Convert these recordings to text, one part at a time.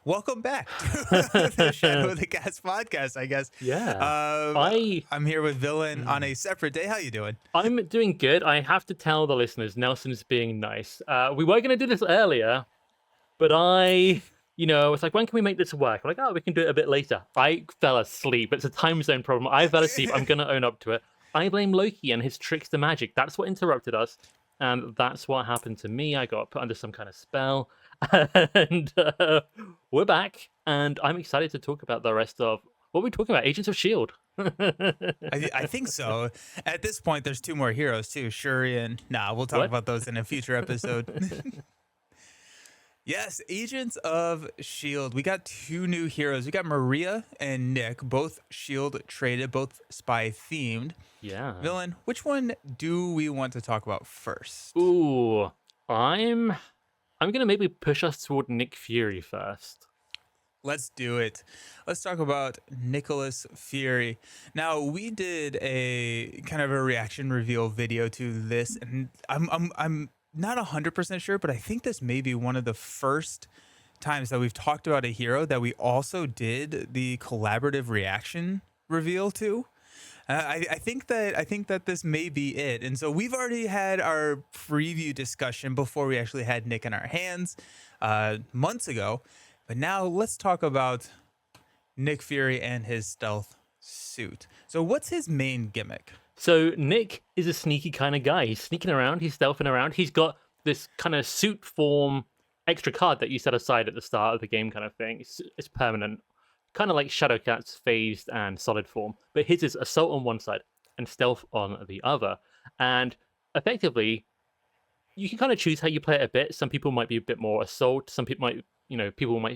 welcome back to the Shadow of the Cast podcast, I guess. Yeah. Um, I I'm here with Villain on a mm, separate day. How you doing? I'm doing good. I have to tell the listeners Nelson's being nice. We were gonna do this earlier, but it's like, when can we make this work? I'm like, oh, we can do it a bit later. I fell asleep. It's a time zone problem. I fell asleep. I'm gonna own up to it. I blame Loki and his tricks to magic. That's what interrupted us. And that's what happened to me. I got put under some kind of spell. And we're back. And I'm excited to talk about the rest of what we're talking about, Agents of S.H.I.E.L.D. I think so. At this point, there's two more heroes too, Shuri and we'll talk What? about those in a future episode. Yes, Agents of Shield. We got two new heroes. We got Maria and Nick, both Shield traded, both spy themed. Yeah. Villain, which one do we want to talk about first? Ooh, I'm gonna maybe push us toward Nick Fury first. Let's do it. Let's talk about Nicholas Fury. Now, we did a kind of a reaction reveal video to this, and I'm not 100% sure, but I think this may be one of the first times that we've talked about a hero that we also did the collaborative reaction reveal to. I think that this may be it, and so we've already had our preview discussion before we actually had Nick in our hands months ago. But now let's talk about Nick Fury and his stealth suit. So what's his main gimmick? So Nick is a sneaky kind of guy. He's sneaking around, he's stealthing around. He's got this kind of suit form extra card that you set aside at the start of the game kind of thing. It's permanent. Kind of like Shadowcat's phased and solid form. But his is assault on one side and stealth on the other. And effectively, you can kind of choose how you play it a bit. Some people might be a bit more assault. Some people might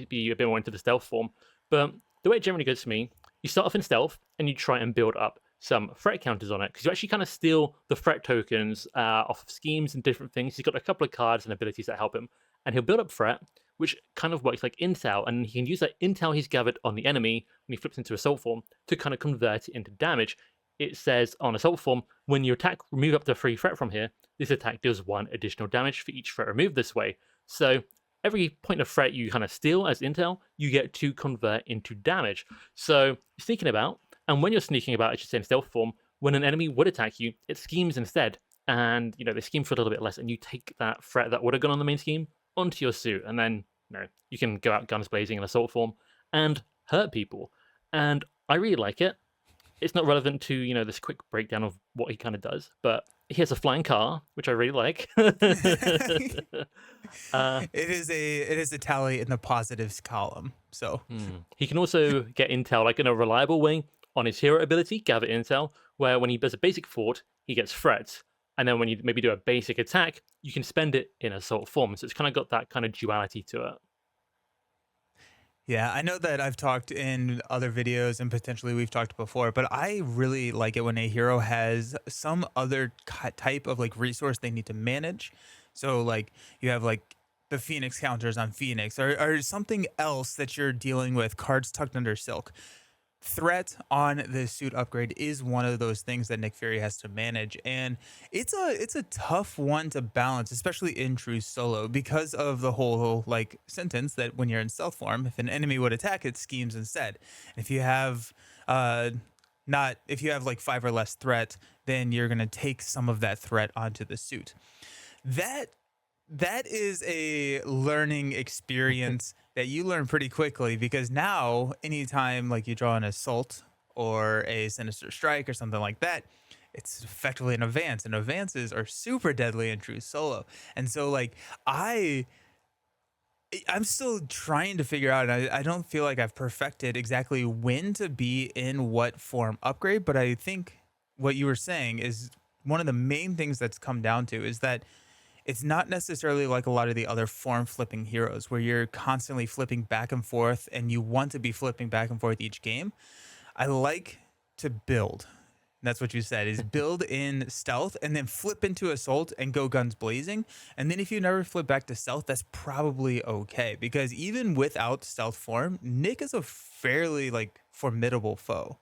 be a bit more into the stealth form. But the way it generally goes for me, you start off in stealth and you try and build up some threat counters on it, because you actually kind of steal the threat tokens off of schemes and different things. He's got a couple of cards and abilities that help him, and he'll build up threat, which kind of works like intel, and he can use that intel he's gathered on the enemy when he flips into assault form to kind of convert it into damage. It says on assault form, when you attack, remove up to 3 threat from here, this attack deals 1 additional damage for each threat removed this way. So every point of threat you kind of steal as intel, you get to convert into damage. So sneaking about, and when you're sneaking about, I should say in stealth form, when an enemy would attack you, it schemes instead. And, they scheme for a little bit less, and you take that threat that would have gone on the main scheme onto your suit, and then, you can go out guns blazing in assault form and hurt people. And I really like it. It's not relevant to, this quick breakdown of what he kind of does, but he has a flying car, which I really like. It is a tally in the positives column. So He can also get intel like in a reliable way on his hero ability, gather intel, where when he does a basic fort, he gets threats. And then when you maybe do a basic attack, you can spend it in assault form. So it's kind of got that kind of duality to it. yeah, I know that I've talked in other videos and potentially we've talked before, but I really like it when a hero has some other type of like resource they need to manage. So like you have like the Phoenix counters on Phoenix or something else that you're dealing with, cards tucked under silk. Threat on the suit upgrade is one of those things that Nick Fury has to manage, and it's a tough one to balance, especially in true solo, because of the whole like sentence that when you're in stealth form, if an enemy would attack, it schemes instead. And if you have not if you have like 5 or less threat, then you're gonna take some of that threat onto the suit. That is a learning experience that you learn pretty quickly, because now anytime like you draw an assault or a sinister strike or something like that, it's effectively an advance, and advances are super deadly in true solo. And so like I'm still trying to figure out, and I don't feel like I've perfected exactly when to be in what form upgrade, but I think what you were saying is one of the main things that's come down to is that it's not necessarily like a lot of the other form flipping heroes where you're constantly flipping back and forth and you want to be flipping back and forth each game. I like to build. That's what you said, is build in stealth and then flip into assault and go guns blazing. And then if you never flip back to stealth, that's probably okay, because even without stealth form, Nick is a fairly like formidable foe.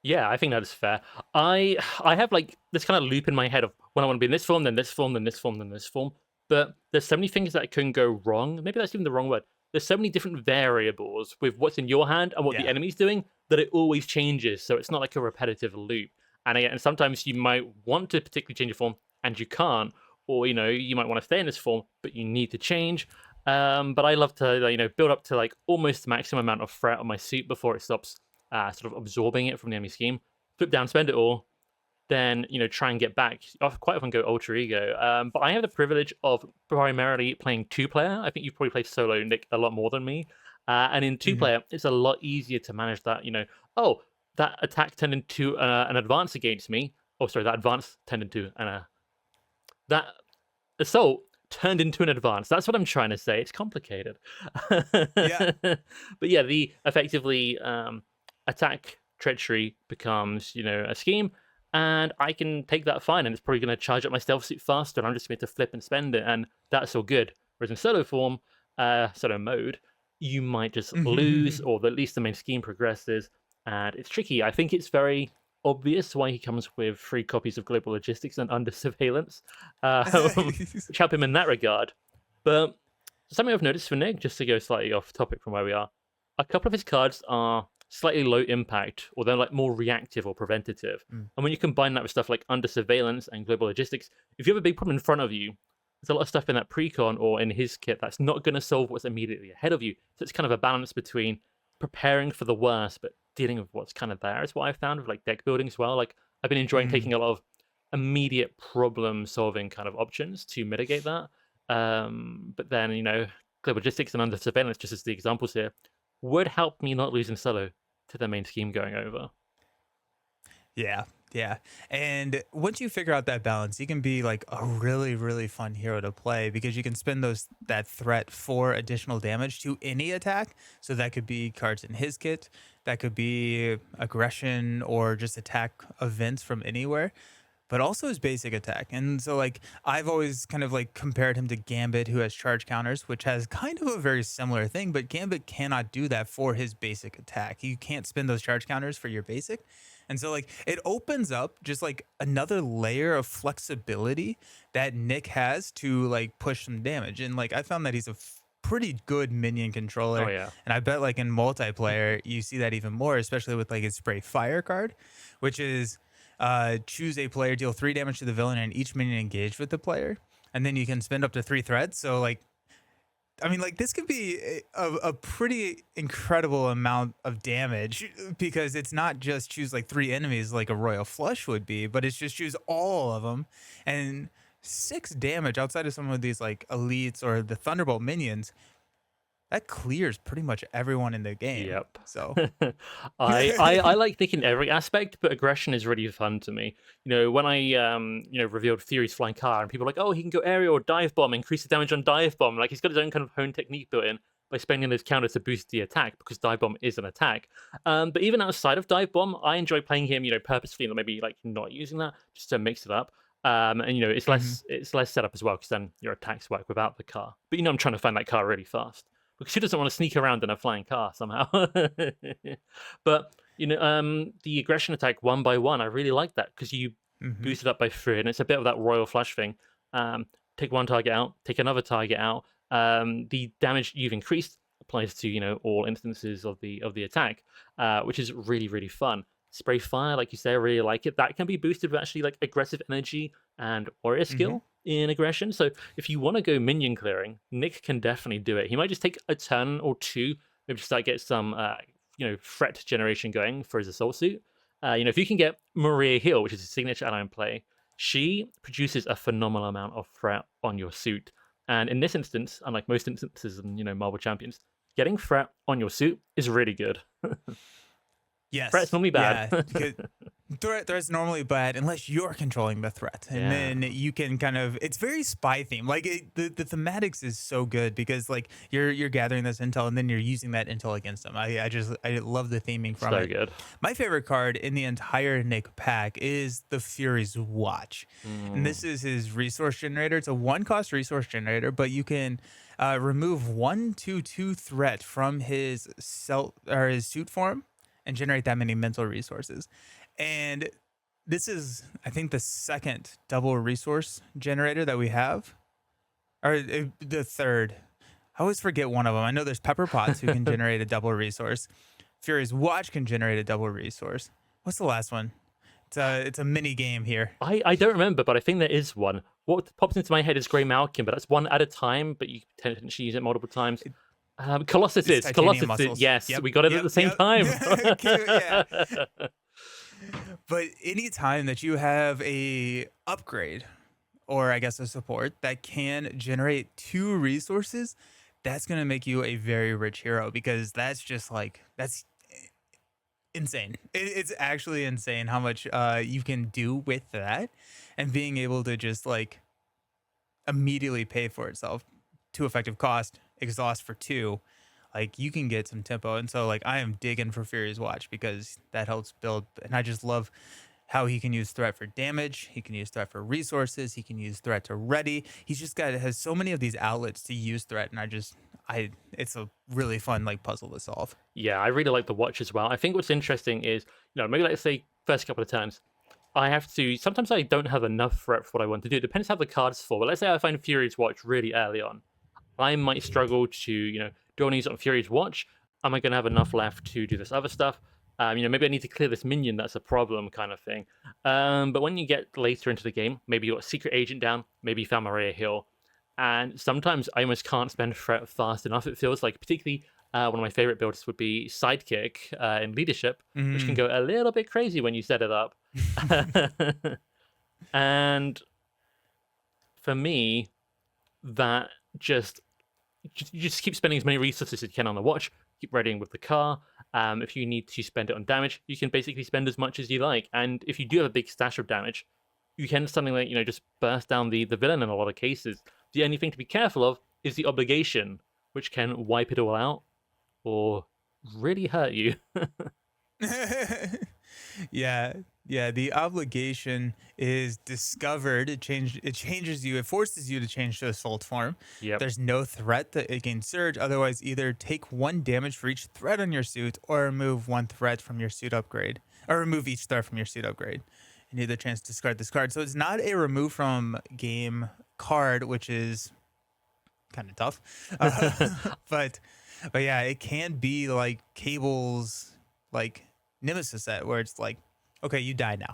Yeah, I think that is fair. I have like this kind of loop in my head of when I want to be in this form, then this form, then this form, then this form. But there's so many things that can go wrong. Maybe that's even the wrong word. there's so many different variables with what's in your hand and what the Yeah. enemy's doing that it always changes. So it's not like a repetitive loop. And sometimes you might want to particularly change your form and you can't, or you might want to stay in this form, but you need to change. But I love to build up to like almost the maximum amount of threat on my suit before it stops sort of absorbing it from the enemy scheme. Flip down, spend it all, then try and get back. I quite often go ultra ego. But I have the privilege of primarily playing 2-player. I think you've probably played solo, Nick, a lot more than me. And in Hmm. 2-player, it's a lot easier to manage that. Oh, that attack turned into an advance against me. Oh, sorry, that advance turned into that assault turned into an advance. That's what I'm trying to say. It's complicated. Yeah. But yeah, the effectively attack treachery becomes, a scheme, and I can take that fine, and it's probably going to charge up my stealth suit faster, and I'm just going to flip and spend it, and that's all good. Whereas in solo form, solo mode, you might just lose, or at least the main scheme progresses, and it's tricky. I think it's very obvious why he comes with 3 copies of Global Logistics and Under Surveillance, which help him in that regard. But something I've noticed for Nick, just to go slightly off topic from where we are, a couple of his cards are slightly low impact, or they're like more reactive or preventative. Mm. And when you combine that with stuff like Under Surveillance and Global Logistics, if you have a big problem in front of you, there's a lot of stuff in that precon or in his kit that's not going to solve what's immediately ahead of you. So it's kind of a balance between preparing for the worst, but dealing with what's kind of there is what I've found with like deck building as well. Like I've been enjoying Mm. taking a lot of immediate problem solving kind of options to mitigate that. But then, Global Logistics and Under Surveillance, just as the examples here, would help me not losing solo to the main scheme going over. Yeah, yeah. And once you figure out that balance, you can be like a really, really fun hero to play because you can spend that threat for additional damage to any attack. So that could be cards in his kit, that could be aggression or just attack events from anywhere, but also his basic attack. And so like I've always kind of like compared him to Gambit, who has charge counters, which has kind of a very similar thing, but Gambit cannot do that for his basic attack. You can't spend those charge counters for your basic. And so like it opens up just like another layer of flexibility that Nick has to like push some damage. And like I found that he's a pretty good minion Oh controller. yeah. And I bet like in multiplayer you see that even more, especially with like his spray fire card, which is choose a player, deal 3 damage to the villain and each minion engaged with the player. And then you can spend up to 3 threads. So like I mean, like this could be a pretty incredible amount of damage because it's not just choose like 3 enemies like a royal flush would be, but it's just choose all of them and 6 damage outside of some of these like elites or the Thunderbolt minions. That clears pretty much everyone in the game. Yep. So I like thinking every aspect, but aggression is really fun to me. When I revealed Fury's flying car, and people are like, oh, he can go aerial or dive bomb, increase the damage on dive bomb. Like he's got his own kind of hone technique built in by spending those counters to boost the attack because dive bomb is an attack. But even outside of dive bomb, I enjoy playing him, purposefully, maybe like not using that just to mix it up. And it's mhm. less setup as well because then your attacks work without the car. But I'm trying to find that car really fast because she doesn't want to sneak around in a flying car somehow. But the aggression attack 1 by 1, I really like that because you Mhm. boost it up by 3, and it's a bit of that royal flush thing. Take one target out, take another target out. The damage you've increased applies to all instances of the attack, which is really really fun. Spray fire, like you say, I really like it. That can be boosted with actually like aggressive energy and warrior Mhm. skill in aggression. So if you want to go minion clearing, Nick can definitely do it. He might just take a turn or two, maybe just like get some threat generation going for his assault suit. If you can get Maria Hill, which is a signature ally in play, she produces a phenomenal amount of threat on your suit. And in this instance, unlike most instances in Marvel Champions, getting threat on your suit is really good. Threat's Yes. normally bad. Yeah. Because threat's normally bad unless you're controlling the threat, and Yeah, then you can kind of. It's very spy themed. Like the thematics is so good because like you're gathering this intel and then you're using that intel against them. I love the theming from so it. good. My favorite card in the entire Nick pack is the Fury's Watch, and Mm. this is his resource generator. It's a 1 cost resource generator, but you can remove 1/2/2 threat from his cell or his suit form and generate that many mental resources. And this is, I think, the second double resource generator that we have, or the third. I always forget one of them. I know there's Pepper Potts who can generate a double resource. Furious Watch can generate a double resource. What's the last one? It's a mini game here. I don't remember, but I think there is one. What pops into my head is Grey Malkin, but that's one at a time, but you can potentially use it multiple times. Colossus It's is. titanium Colossus is. muscles. Yes, Yep, we got it at yep, the same yep. time. Yeah. But anytime that you have a upgrade, or I guess a support that can generate two resources, that's gonna make you a very rich hero because that's just like that's insane. It's actually insane how much you can do with that, and being able to just like immediately pay for itself. Two effective cost, exhaust for two. Like you can get some tempo, and so like I am digging for Furious Watch because that helps build, and I just love how he can use threat for damage. He can use threat for resources. He can use threat to ready. He's just got has so many of these outlets to use threat, and I it's a really fun like puzzle to solve. Yeah, I really like the watch as well. I think what's interesting is, maybe let's say first couple of turns, I have to. Sometimes I don't have enough threat for what I want to do. It depends how the cards fall. But let's say I find Furious Watch really early on, I might struggle to, do I want to use it on Furious Watch? Am I going to have enough left to do this other stuff? Maybe I need to clear this minion. That's a problem, kind of thing. But when you get later into the game, maybe you got a Secret Agent down, maybe you found Maria Hill, and sometimes I almost can't spend threat fast enough. It feels like, particularly one of my favorite builds would be Sidekick in Leadership, which can Mm. go a little bit crazy when you set it up. And for me, that you just keep spending as many resources as you can on the watch. Keep readying with the car. If you need to spend it on damage, you can basically spend as much as you like. And if you do have a big stash of damage, you can something like just burst down the villain in a lot of cases. The only thing to be careful of is the obligation, which can wipe it all out or really hurt you. Yeah, yeah. The obligation is discovered. It changes you. It forces you to change to assault form. Yep. There's no threat that it gains surge. Otherwise, either take one damage for each threat on your suit, or remove one threat from your suit upgrade, or remove each threat from your suit upgrade. And you have the chance to discard this card. So it's not a remove from game card, which is kind of tough. But yeah, it can be like Cable's like Nemesis set where it's like, okay, you die now.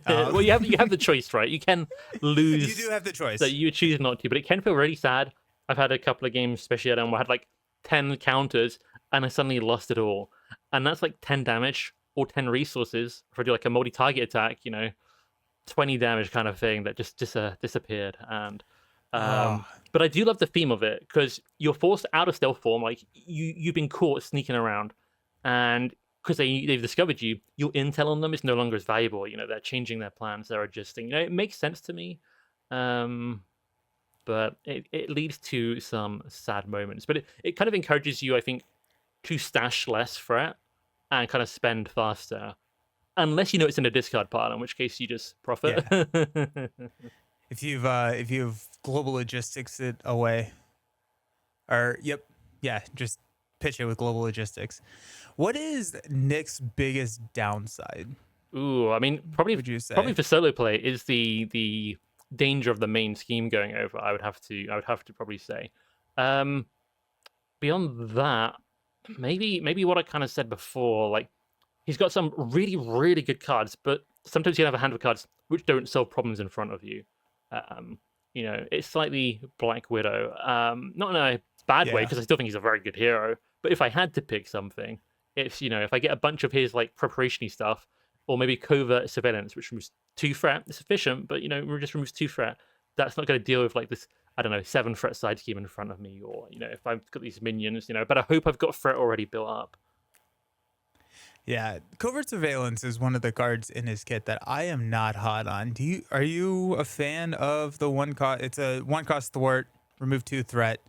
Well, you have the choice, right? You can lose. You do have the choice. That you choose not to, but it can feel really sad. I've had a couple of games, especially at home, where I had like 10 counters and I suddenly lost it all. And that's like 10 damage or 10 resources. If I do like a multi-target attack, 20 damage kind of thing that just disappeared. And Oh, but I do love the theme of it because you're forced out of stealth form. Like you've been caught sneaking around, and because they've discovered you, your intel on them is no longer as valuable. They're changing their plans, they're adjusting. It makes sense to me, but it leads to some sad moments. But it kind of encourages you, I think, to stash less threat and kind of spend faster, unless it's in a discard pile, in which case you just profit. if you've global logistics it away, or yep, yeah, just pitch it with global logistics. What is Nick's biggest downside? Ooh, I mean, Would you say? probably for solo play is the danger of the main scheme going over. I would have to probably say. Um, Beyond that, maybe what I kind of said before, like he's got some really really good cards, but sometimes you have a hand of cards which don't solve problems in front of you. Um, it's slightly Black Widow. Not in a bad way Yeah. because I still think he's a very good hero. But if I had to pick something, it's if I get a bunch of his like preparation-y stuff, or maybe covert surveillance, which removes 2 threat, it's efficient, but just removes 2 threat. That's not going to deal with like this, I don't know, 7 threat side scheme in front of me, or if I've got these minions, but I hope I've got threat already built up. Yeah, covert surveillance is one of the cards in his kit that I am not hot on. Are you a fan of the one cost? It's a one cost thwart, remove 2 threat.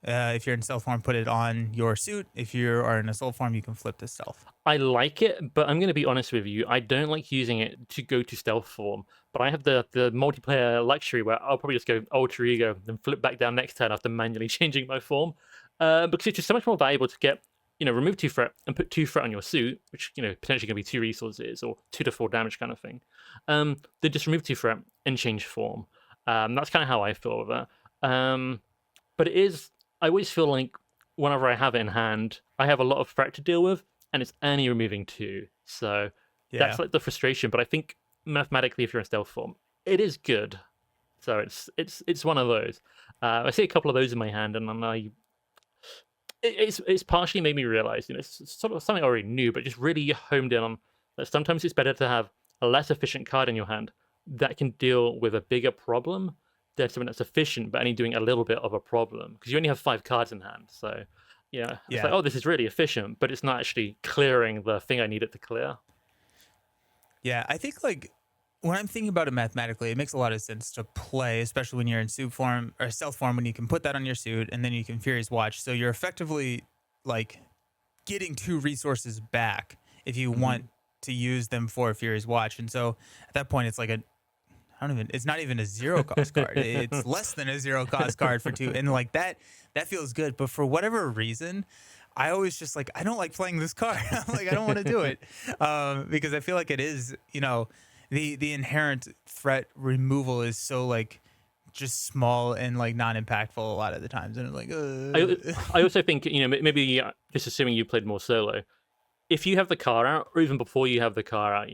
If you're in stealth form, put it on your suit. If you are in assault form, you can flip to stealth. I like it, but I'm going to be honest with you. I don't like using it to go to stealth form. But I have the multiplayer luxury where I'll probably just go alter ego and flip back down next turn after manually changing my form. Because it's just so much more valuable to get, remove 2 threat and put 2 threat on your suit, which, potentially going to be 2 resources or 2 to 4 damage kind of thing. Then just remove 2 threat and change form. That's kind of how I feel with it. But it is I always feel like whenever I have it in hand, I have a lot of threat to deal with, and it's only removing two. So that's Yeah. like the frustration. But I think mathematically, if you're in stealth form, it is good. So it's one of those. I see a couple of those in my hand, and it's partially made me realize, it's sort of something I already knew, but just really honed in on that. Sometimes it's better to have a less efficient card in your hand that can deal with a bigger problem than something that's efficient but only doing a little bit of a problem, because you only have 5 cards in hand. So yeah, it's like, Yeah. oh, this is really efficient, but it's not actually clearing the thing I need it to clear. Yeah, I think like when I'm thinking about it mathematically, it makes a lot of sense to play, especially when you're in suit form or stealth form, when you can put that on your suit and then you can Furious Watch. So you're effectively like getting 2 resources back if you Hmm. want to use them for Furious Watch. And so at that point, it's like I don't even, it's not even a zero cost card. It's less than a zero cost card for 2. And like that feels good. But for whatever reason, I always just like, I don't like playing this card. I'm like, I don't want to do it because I feel like it is, the inherent threat removal is so like just small and like non-impactful a lot of the times. And I'm like, I also think, maybe just assuming you played more solo, if you have the car out, or even before you have the car out,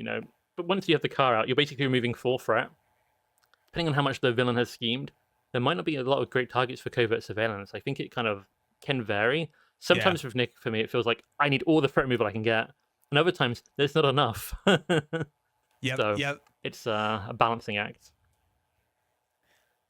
but once you have the car out, you're basically removing 4 threat. Depending on how much the villain has schemed, there might not be a lot of great targets for covert surveillance. I think it kind of can vary. yeah, Sometimes with Nick, for me, it feels like I need all the threat removal I can get, and other times there's not enough. yep, So yep. it's a balancing act.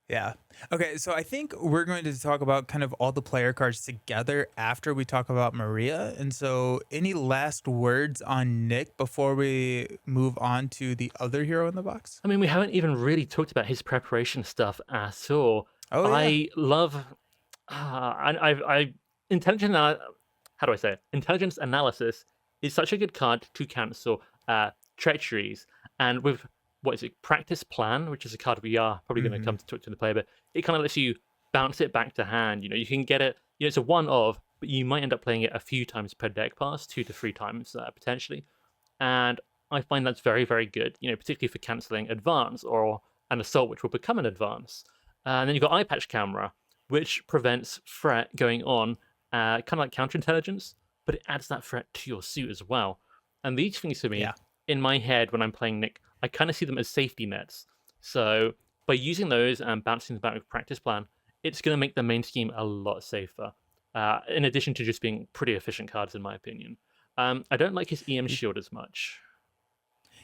Yeah. Okay, so I think we're going to talk about kind of all the player cards together after we talk about Maria. And so, any last words on Nick before we move on to the other hero in the box? I mean, we haven't even really talked about his preparation stuff at all. Oh yeah. I love, I intelligent. How do I say it? Intelligence analysis is such a good card to cancel treacheries, and with what is it? Practice plan, which is a card we are probably going to Hmm. come to talk to the player, but it kind of lets you bounce it back to hand. You can get it. It's a one of, but you might end up playing it a few times per deck pass, 2 to 3 times potentially, and I find that's very, very good, particularly for cancelling advance or an assault, which will become an advance. And then you've got eye patch camera, which prevents threat going on, kind of like counterintelligence, but it adds that threat to your suit as well. And these things for me, Yeah. in my head when I'm playing Nick, I kind of see them as safety nets. So by using those and bouncing them back with practice plan, it's going to make the main scheme a lot safer. In addition to just being pretty efficient cards, in my opinion. I don't like his EM shield as much.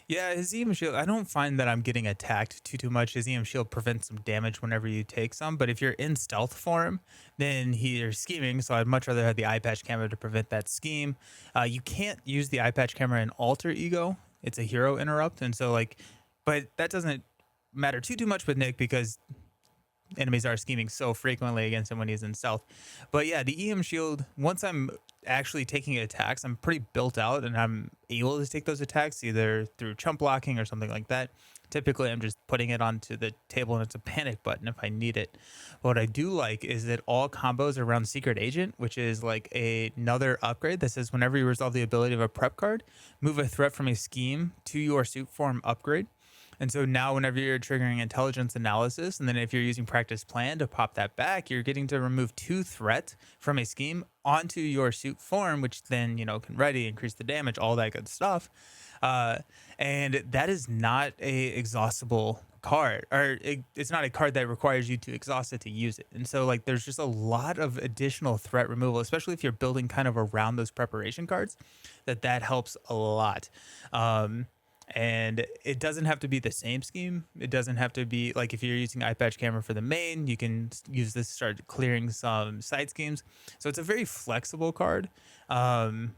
Yeah, his EM shield. I don't find that I'm getting attacked too much. His EM shield prevents some damage whenever you take some. But if you're in stealth form, then you're scheming. So I'd much rather have the eye patch camera to prevent that scheme. You can't use the eye patch camera in alter ego. It's a hero interrupt, and so like, but that doesn't matter too much with Nick because enemies are scheming so frequently against him when he's in stealth. But yeah, the EM shield, once I'm actually taking attacks, I'm pretty built out and I'm able to take those attacks either through chump blocking or something like that. Typically, I'm just putting it onto the table and it's a panic button if I need it. But what I do like is that all combos around Secret Agent, which is like another upgrade that says whenever you resolve the ability of a prep card, move a threat from a scheme to your suit form upgrade. And so now, whenever you're triggering intelligence analysis, and then if you're using practice plan to pop that back, you're getting to remove 2 threat from a scheme onto your suit form, which then, can ready, increase the damage, all that good stuff. And that is not a exhaustible card, or it's not a card that requires you to exhaust it to use it. And so, like, there's just a lot of additional threat removal, especially if you're building kind of around those preparation cards, that helps a lot. And it doesn't have to be the same scheme. It doesn't have to be like if you're using eye patch camera for the main, you can use this to start clearing some side schemes. So it's a very flexible card. Um,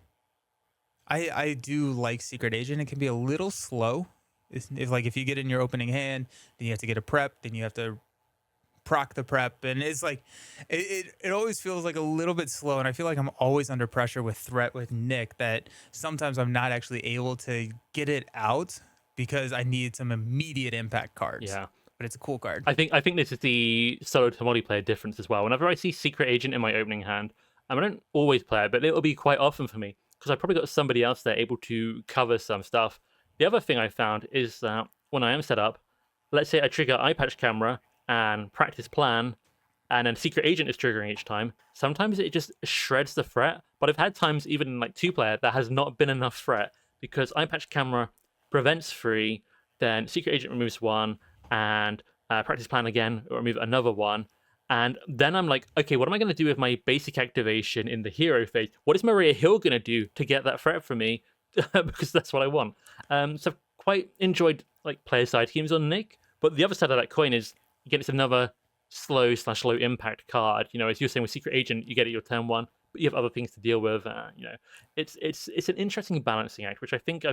I do like Secret Agent. It can be a little slow. If you get in your opening hand, then you have to get a prep, then you have to proc the prep, and it's like it always feels like a little bit slow, and I feel like I'm always under pressure with threat with Nick, that sometimes I'm not actually able to get it out because I need some immediate impact cards. Yeah. But it's a cool card. I think this is the solo to multiplayer difference as well. Whenever I see Secret Agent in my opening hand, I don't always play it, but it'll be quite often for me because I probably got somebody else there able to cover some stuff. The other thing I found is that when I am set up, let's say I trigger eye patch camera and practice plan, and then Secret Agent is triggering each time. Sometimes it just shreds the threat, but I've had times even in like 2-player that has not been enough threat because Eye Patch Camera prevents 3, then Secret Agent removes 1, and Practice Plan again will remove another 1. And then I'm like, okay, what am I going to do with my basic activation in the hero phase? What is Maria Hill going to do to get that threat for me? Because that's what I want. So I've quite enjoyed like player side schemes on Nick, but the other side of that coin is, again, it's another slow/low impact card. As you're saying with Secret Agent, you get it your turn 1, but you have other things to deal with. It's an interesting balancing act, which I think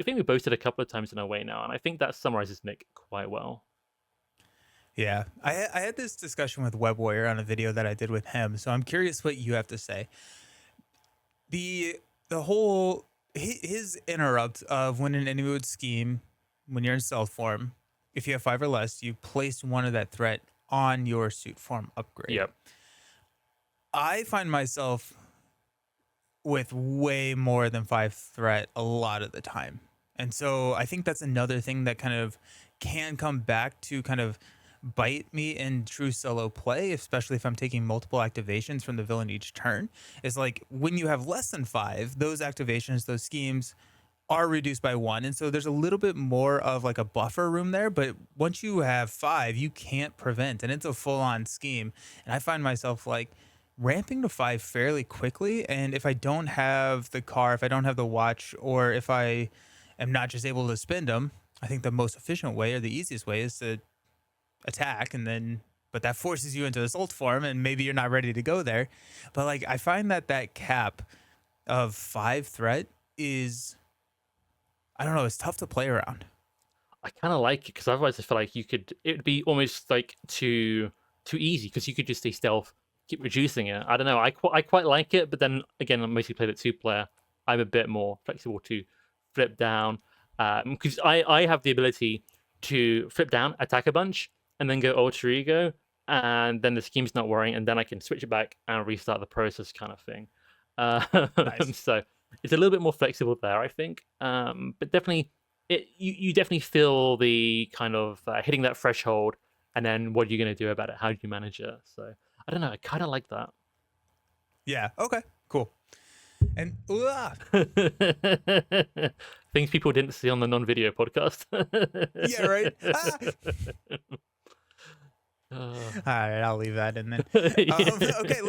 we boasted a couple of times in a way now, and I think that summarizes Nick quite well. Yeah, I had this discussion with Web Warrior on a video that I did with him, so I'm curious what you have to say. The whole his interrupt of when an enemy would scheme when you're in stealth form, if you have 5 or less, you place one of that threat on your suit form upgrade. Yep. I find myself with way more than 5 threat a lot of the time. And so I think that's another thing that kind of can come back to kind of bite me in true solo play, especially if I'm taking multiple activations from the villain each turn, is like when you have less than 5, those activations, those schemes are reduced by 1. And so there's a little bit more of like a buffer room there. But once you have 5, you can't prevent, and it's a full on scheme. And I find myself like ramping to 5 fairly quickly. And if I don't have the car, if I don't have the watch, or if I am not just able to spend them, I think the most efficient way or the easiest way is to attack, but that forces you into assault form, and maybe you're not ready to go there. But like I find that cap of 5 threat is, I don't know, it's tough to play around. I kind of like it because otherwise I feel like it'd be almost like too easy because you could just stay stealth, keep reducing it. I don't know. I quite like it, but then again, I mostly played at 2-player. I'm a bit more flexible to flip down because I have the ability to flip down, attack a bunch, and then go alter ego, and then the scheme's not worrying, and then I can switch it back and restart the process, kind of thing. Nice. So it's a little bit more flexible there, I think. But definitely, you definitely feel the kind of hitting that threshold, and then what are you going to do about it? How do you manage it? So I don't know. I kind of like that. Yeah. Okay. Cool. And things people didn't see on the non-video podcast. yeah, right. All right, I'll leave that in then. Okay,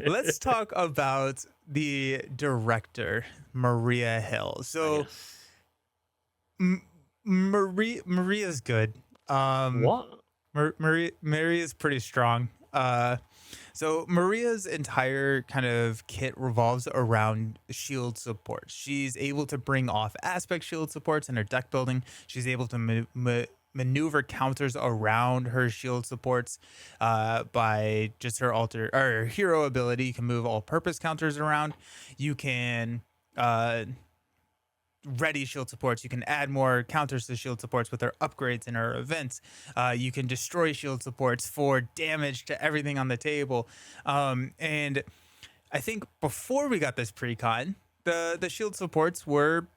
let's talk about the director, Maria Hill. So, Maria's good. What? Maria's pretty strong. So Maria's entire kind of kit revolves around shield support. She's able to bring off aspect shield supports in her deck building. She's able to maneuver counters around her shield supports by just her her hero ability. You can move all-purpose counters around. You can ready shield supports. You can add more counters to shield supports with her upgrades in her events. You can destroy shield supports for damage to everything on the table. And I think before we got this precon, the shield supports were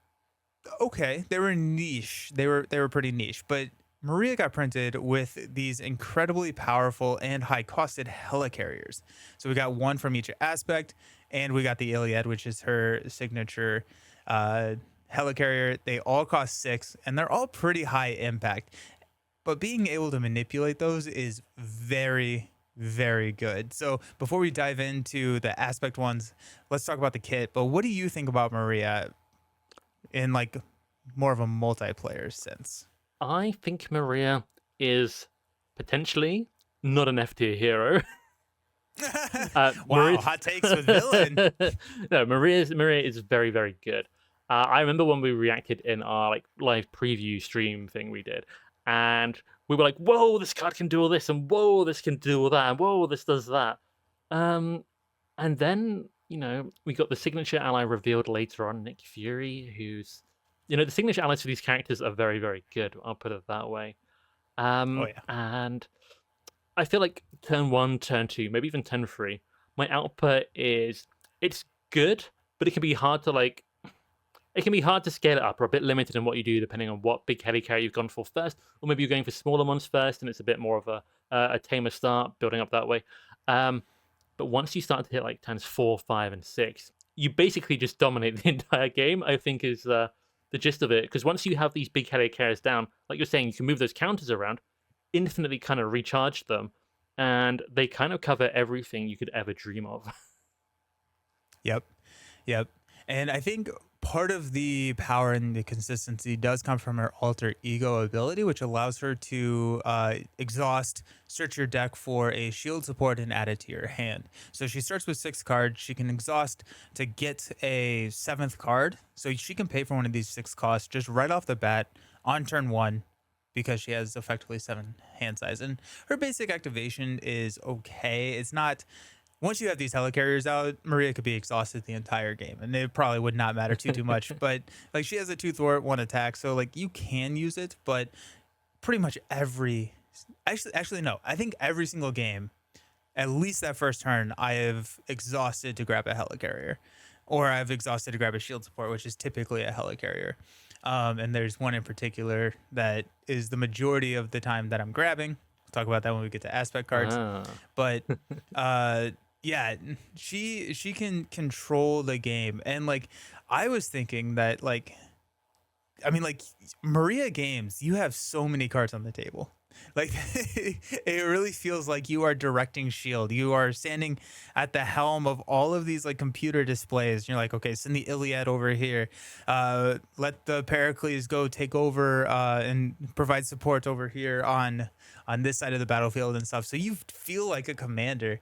okay. They were niche. They were pretty niche. But Maria got printed with these incredibly powerful and high-costed helicarriers. So we got one from each aspect, and we got the Iliad, which is her signature helicarrier. They all cost 6, and they're all pretty high impact. But being able to manipulate those is very, very good. So before we dive into the aspect ones, let's talk about the kit. But what do you think about Maria in like more of a multiplayer sense? I think Maria is potentially not an F tier hero. Wow, Maria's... hot takes with villain. No, Maria is very, very good. I remember when we reacted in our like live preview stream thing we did, and we were like, "Whoa, this card can do all this, and whoa, this can do all that, and whoa, this does that." And then we got the signature ally revealed later on, Nick Fury, who's the signature allies for these characters are very, very good. I'll put it that way. Oh yeah. And I feel like turn 1, turn 2, maybe even turn 3, my output it's good, but it can be hard to scale it up, or a bit limited in what you do depending on what big heli carrier you've gone for first, or maybe you're going for smaller ones first, and it's a bit more of a a tamer start, building up that way. Um, but once you start to hit like turns 4, 5, and 6, you basically just dominate the entire game, I think is the gist of it. Because once you have these big helicarriers down, like you're saying, you can move those counters around, infinitely kind of recharge them, and they kind of cover everything you could ever dream of. Yep. Yep. And I think part of the power and the consistency does come from her alter ego ability, which allows her to exhaust, search your deck for a shield support, and add it to your hand. So she starts with 6 cards. She can exhaust to get a 7th card. So she can pay for one of these 6 costs just right off the bat on turn 1 because she has effectively 7 hand size. And her basic activation is okay. It's not, once you have these helicarriers out, Maria could be exhausted the entire game, and it probably would not matter too much. But like she has a 2 thwart, 1 attack, so like you can use it. But pretty much actually no, I think every single game, at least that first turn, I have exhausted to grab a helicarrier, or I've exhausted to grab a shield support, which is typically a helicarrier. And there's one in particular that is the majority of the time that I'm grabbing. We'll talk about that when we get to aspect cards. Ah. But yeah, she can control the game. And like I was thinking that like, I mean, like Maria games, you have so many cards on the table. Like it really feels like you are directing Shield. You are standing at the helm of all of these like computer displays. You're like, okay, send the Iliad over here. Let the Pericles go take over and provide support over here on this side of the battlefield and stuff. So you feel like a commander,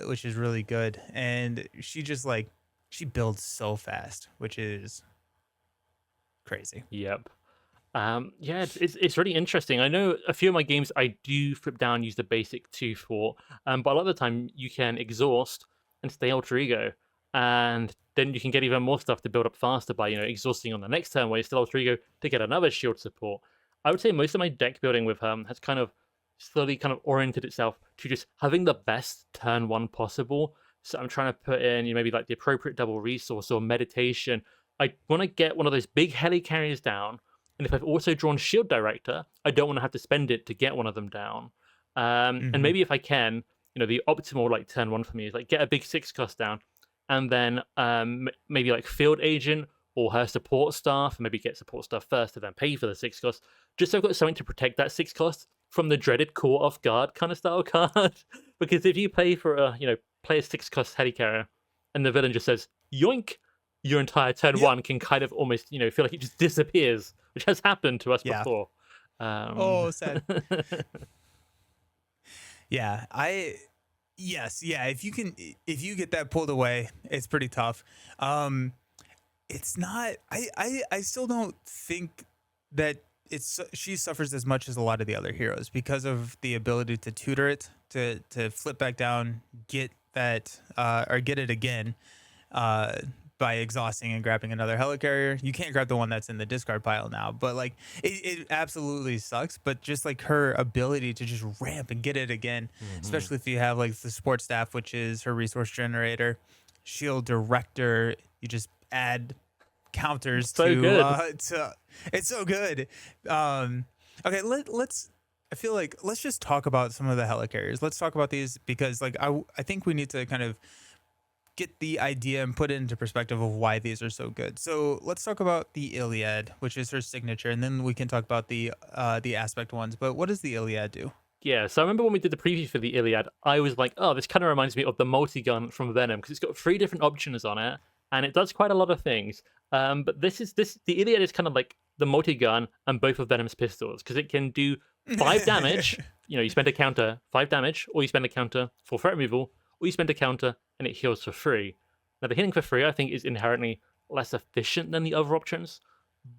which is really good. And she just like she builds so fast, which is crazy. Yep. Yeah, it's really interesting. I know a few of my games I do flip down, use the basic 2 thwart, but a lot of the time you can exhaust and stay alter ego, and then you can get even more stuff to build up faster by exhausting on the next turn where you still alter ego to get another shield support. I would say most of my deck building with has kind of slowly kind of oriented itself to just having the best turn 1 possible. So I'm trying to put in maybe like the appropriate double resource or meditation. I want to get one of those big helicarriers down. And if I've also drawn Shield Director, I don't want to have to spend it to get one of them down. And maybe if I can, the optimal like turn 1 for me is like get a big 6 cost down, and then maybe like Field Agent or her support staff, and maybe get support staff first and then pay for the 6 cost, just so I've got something to protect that 6 cost from the dreaded caught off guard kind of style card. Because if you pay for play a 6 cost helicarrier, and the villain just says yoink, your entire turn 1 can kind of almost feel like it just disappears, which has happened to us before. Oh, sad. Yeah, if you get that pulled away, it's pretty tough. It's not. I still don't think that she suffers as much as a lot of the other heroes because of the ability to tutor it to flip back down, get that or get it again. By exhausting and grabbing another helicarrier. You can't grab the one that's in the discard pile now, but like it absolutely sucks. But just like her ability to just ramp and get it again, especially if you have like the support staff, which is her resource generator, Shield Director, you just add counters to it's so good. Okay, let's I feel like let's just talk about some of the helicarriers. Let's talk about these because like I think we need to kind of get the idea and put it into perspective of why these are so good. So let's talk about the Iliad, which is her signature, and then we can talk about the aspect ones. But what does the Iliad do? Yeah, so I remember when we did the preview for the Iliad, I was like, oh, this kind of reminds me of the multi-gun from Venom, because it's got 3 different options on it, and it does quite a lot of things. But the Iliad is kind of like the multi-gun and both of Venom's pistols, because it can do 5 damage. You spend a counter, 5 damage, or you spend a counter for threat removal, or you spend a counter and it heals for free. Now, the healing for free, I think, is inherently less efficient than the other options,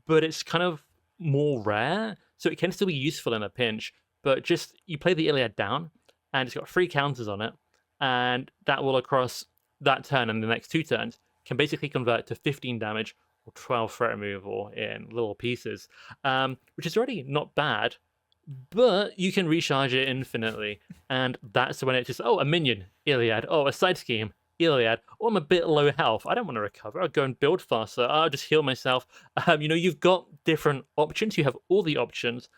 but it's kind of more rare, so it can still be useful in a pinch. But just, you play the Iliad down, and it's got 3 counters on it, and that will, across that turn and the next 2 turns, can basically convert to 15 damage or 12 threat removal in little pieces, which is already not bad. But you can recharge it infinitely, and that's when it's just, oh, a minion, Iliad. Oh, a side scheme, Iliad. Oh, I'm a bit low health. I don't want to recover. I'll go and build faster. I'll just heal myself. You've got different options. You have all the options,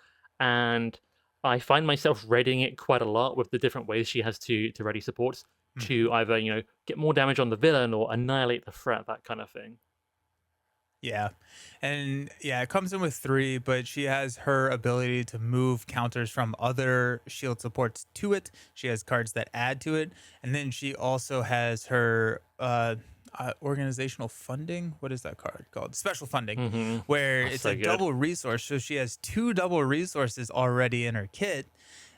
and I find myself readying it quite a lot with the different ways she has to ready supports Mhm. to either, get more damage on the villain or annihilate the threat, that kind of thing. Yeah. And yeah, it comes in with three, but she has her ability to move counters from other shield supports to it. She has cards that add to it. And then she also has her organizational funding. What is that card called? Special funding, where That's it's a so good. double resource. So she has two double resources already in her kit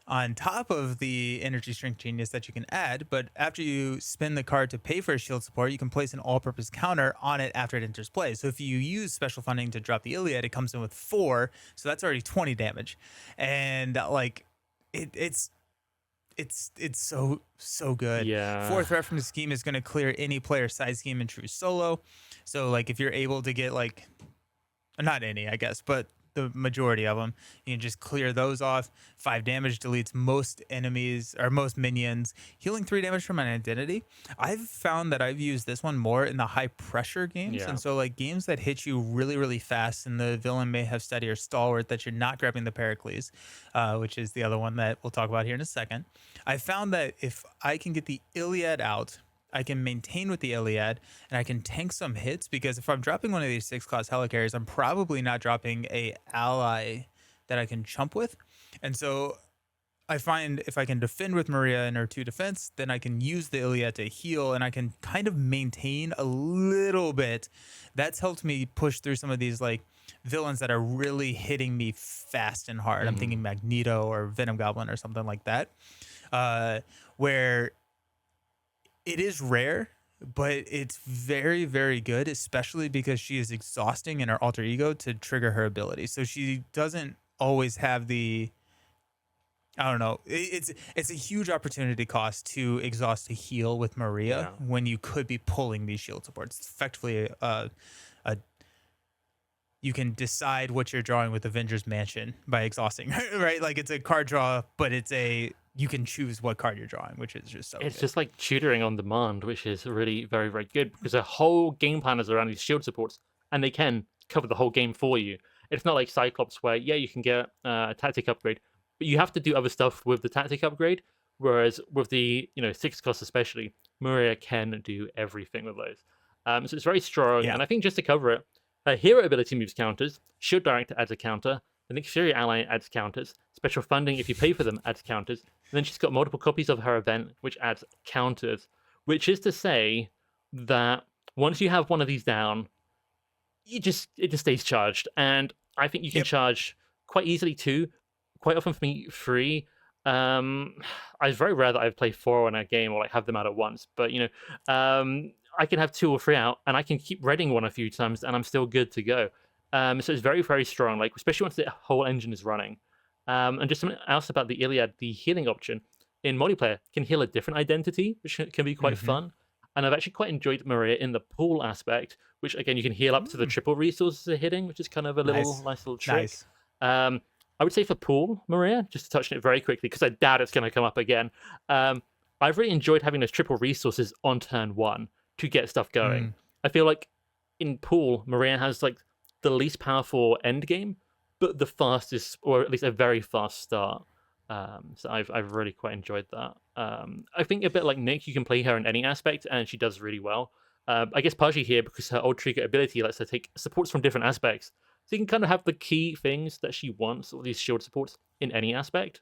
on top of the energy strength genius that you can add. But after you spend the card to pay for a shield support, you can place an all-purpose counter on it after it enters play. So if you use special funding to drop the Iliad, it comes in with 4, so that's already 20 damage. And like it's so good. Yeah. Fourth threat from the scheme is going to clear any player side scheme in true solo. So like if you're able to get like, not any, I guess, but the majority of them. You can just clear those off. 5 damage deletes most enemies or most minions. Healing 3 damage from an identity. I've found that I've used this one more in the high pressure games. Yeah. And so, like games that hit you really, really fast, and the villain may have steadier stalwart that you're not grabbing the Pericles, which is the other one that we'll talk about here in a second. I found that if I can get the Iliad out, I can maintain with the Iliad and I can tank some hits, because if I'm dropping one of these 6 cost helicarriers, I'm probably not dropping a ally that I can chump with. And so I find if I can defend with Maria in her 2 defense, then I can use the Iliad to heal and I can kind of maintain a little bit. That's helped me push through some of these like villains that are really hitting me fast and hard. I'm Mhm. thinking Magneto or Venom Goblin or something like that. Uh, where it is rare, but it's very, very good, especially because she is exhausting in her alter ego to trigger her ability. So she doesn't always have the, I don't know. It's a huge opportunity cost to exhaust to heal with Maria Yeah. when you could be pulling these shield supports. It's effectively a you can decide what you're drawing with Avengers Mansion by exhausting, right? Like it's a card draw, but it's a you can choose what card you're drawing, which is just so It's good. just like tutoring on demand, which is really very, very good because the whole game plan is around these shield supports, and they can cover the whole game for you. It's not like Cyclops, where yeah, you can get a tactic upgrade, but you have to do other stuff with the tactic upgrade. Whereas with the 6 cost especially, Maria can do everything with those. So it's very strong, Yeah. and I think just to cover it, her hero ability moves counters. Shield Director adds a counter. I think Fury Ally adds counters. Special funding, if you pay for them, adds counters. And then she's got multiple copies of her event, which adds counters, which is to say that once you have one of these down, it just stays charged. And I think you can Yep. charge quite easily too. Quite often for me, 3. Um, it's very rare that I've played 4 in a game or like have them out at once. But I can have 2 or 3 out, and I can keep reading one a few times, and I'm still good to go. So it's very, very strong. Like especially once the whole engine is running. And just something else about the Iliad, the healing option in multiplayer can heal a different identity, which can be quite Hmm. fun. And I've actually quite enjoyed Maria in the pool aspect, which again you can heal up to the Mm, triple resources they're hitting, which is kind of a little nice. nice little trick. Nice. Um, I would say for pool Maria, just to touch on it very quickly because I doubt it's going to come up again. Um, I've really enjoyed having those triple resources on turn 1 to get stuff going. Mm, I feel like in pool Maria has like the least powerful end game, but the fastest, or at least a very fast start. So I've really quite enjoyed that. I think a bit like Nick, you can play her in any aspect, and she does really well. I guess partially here because her old trigger ability lets her take supports from different aspects, so you can kind of have the key things that she wants, all these shield supports in any aspect.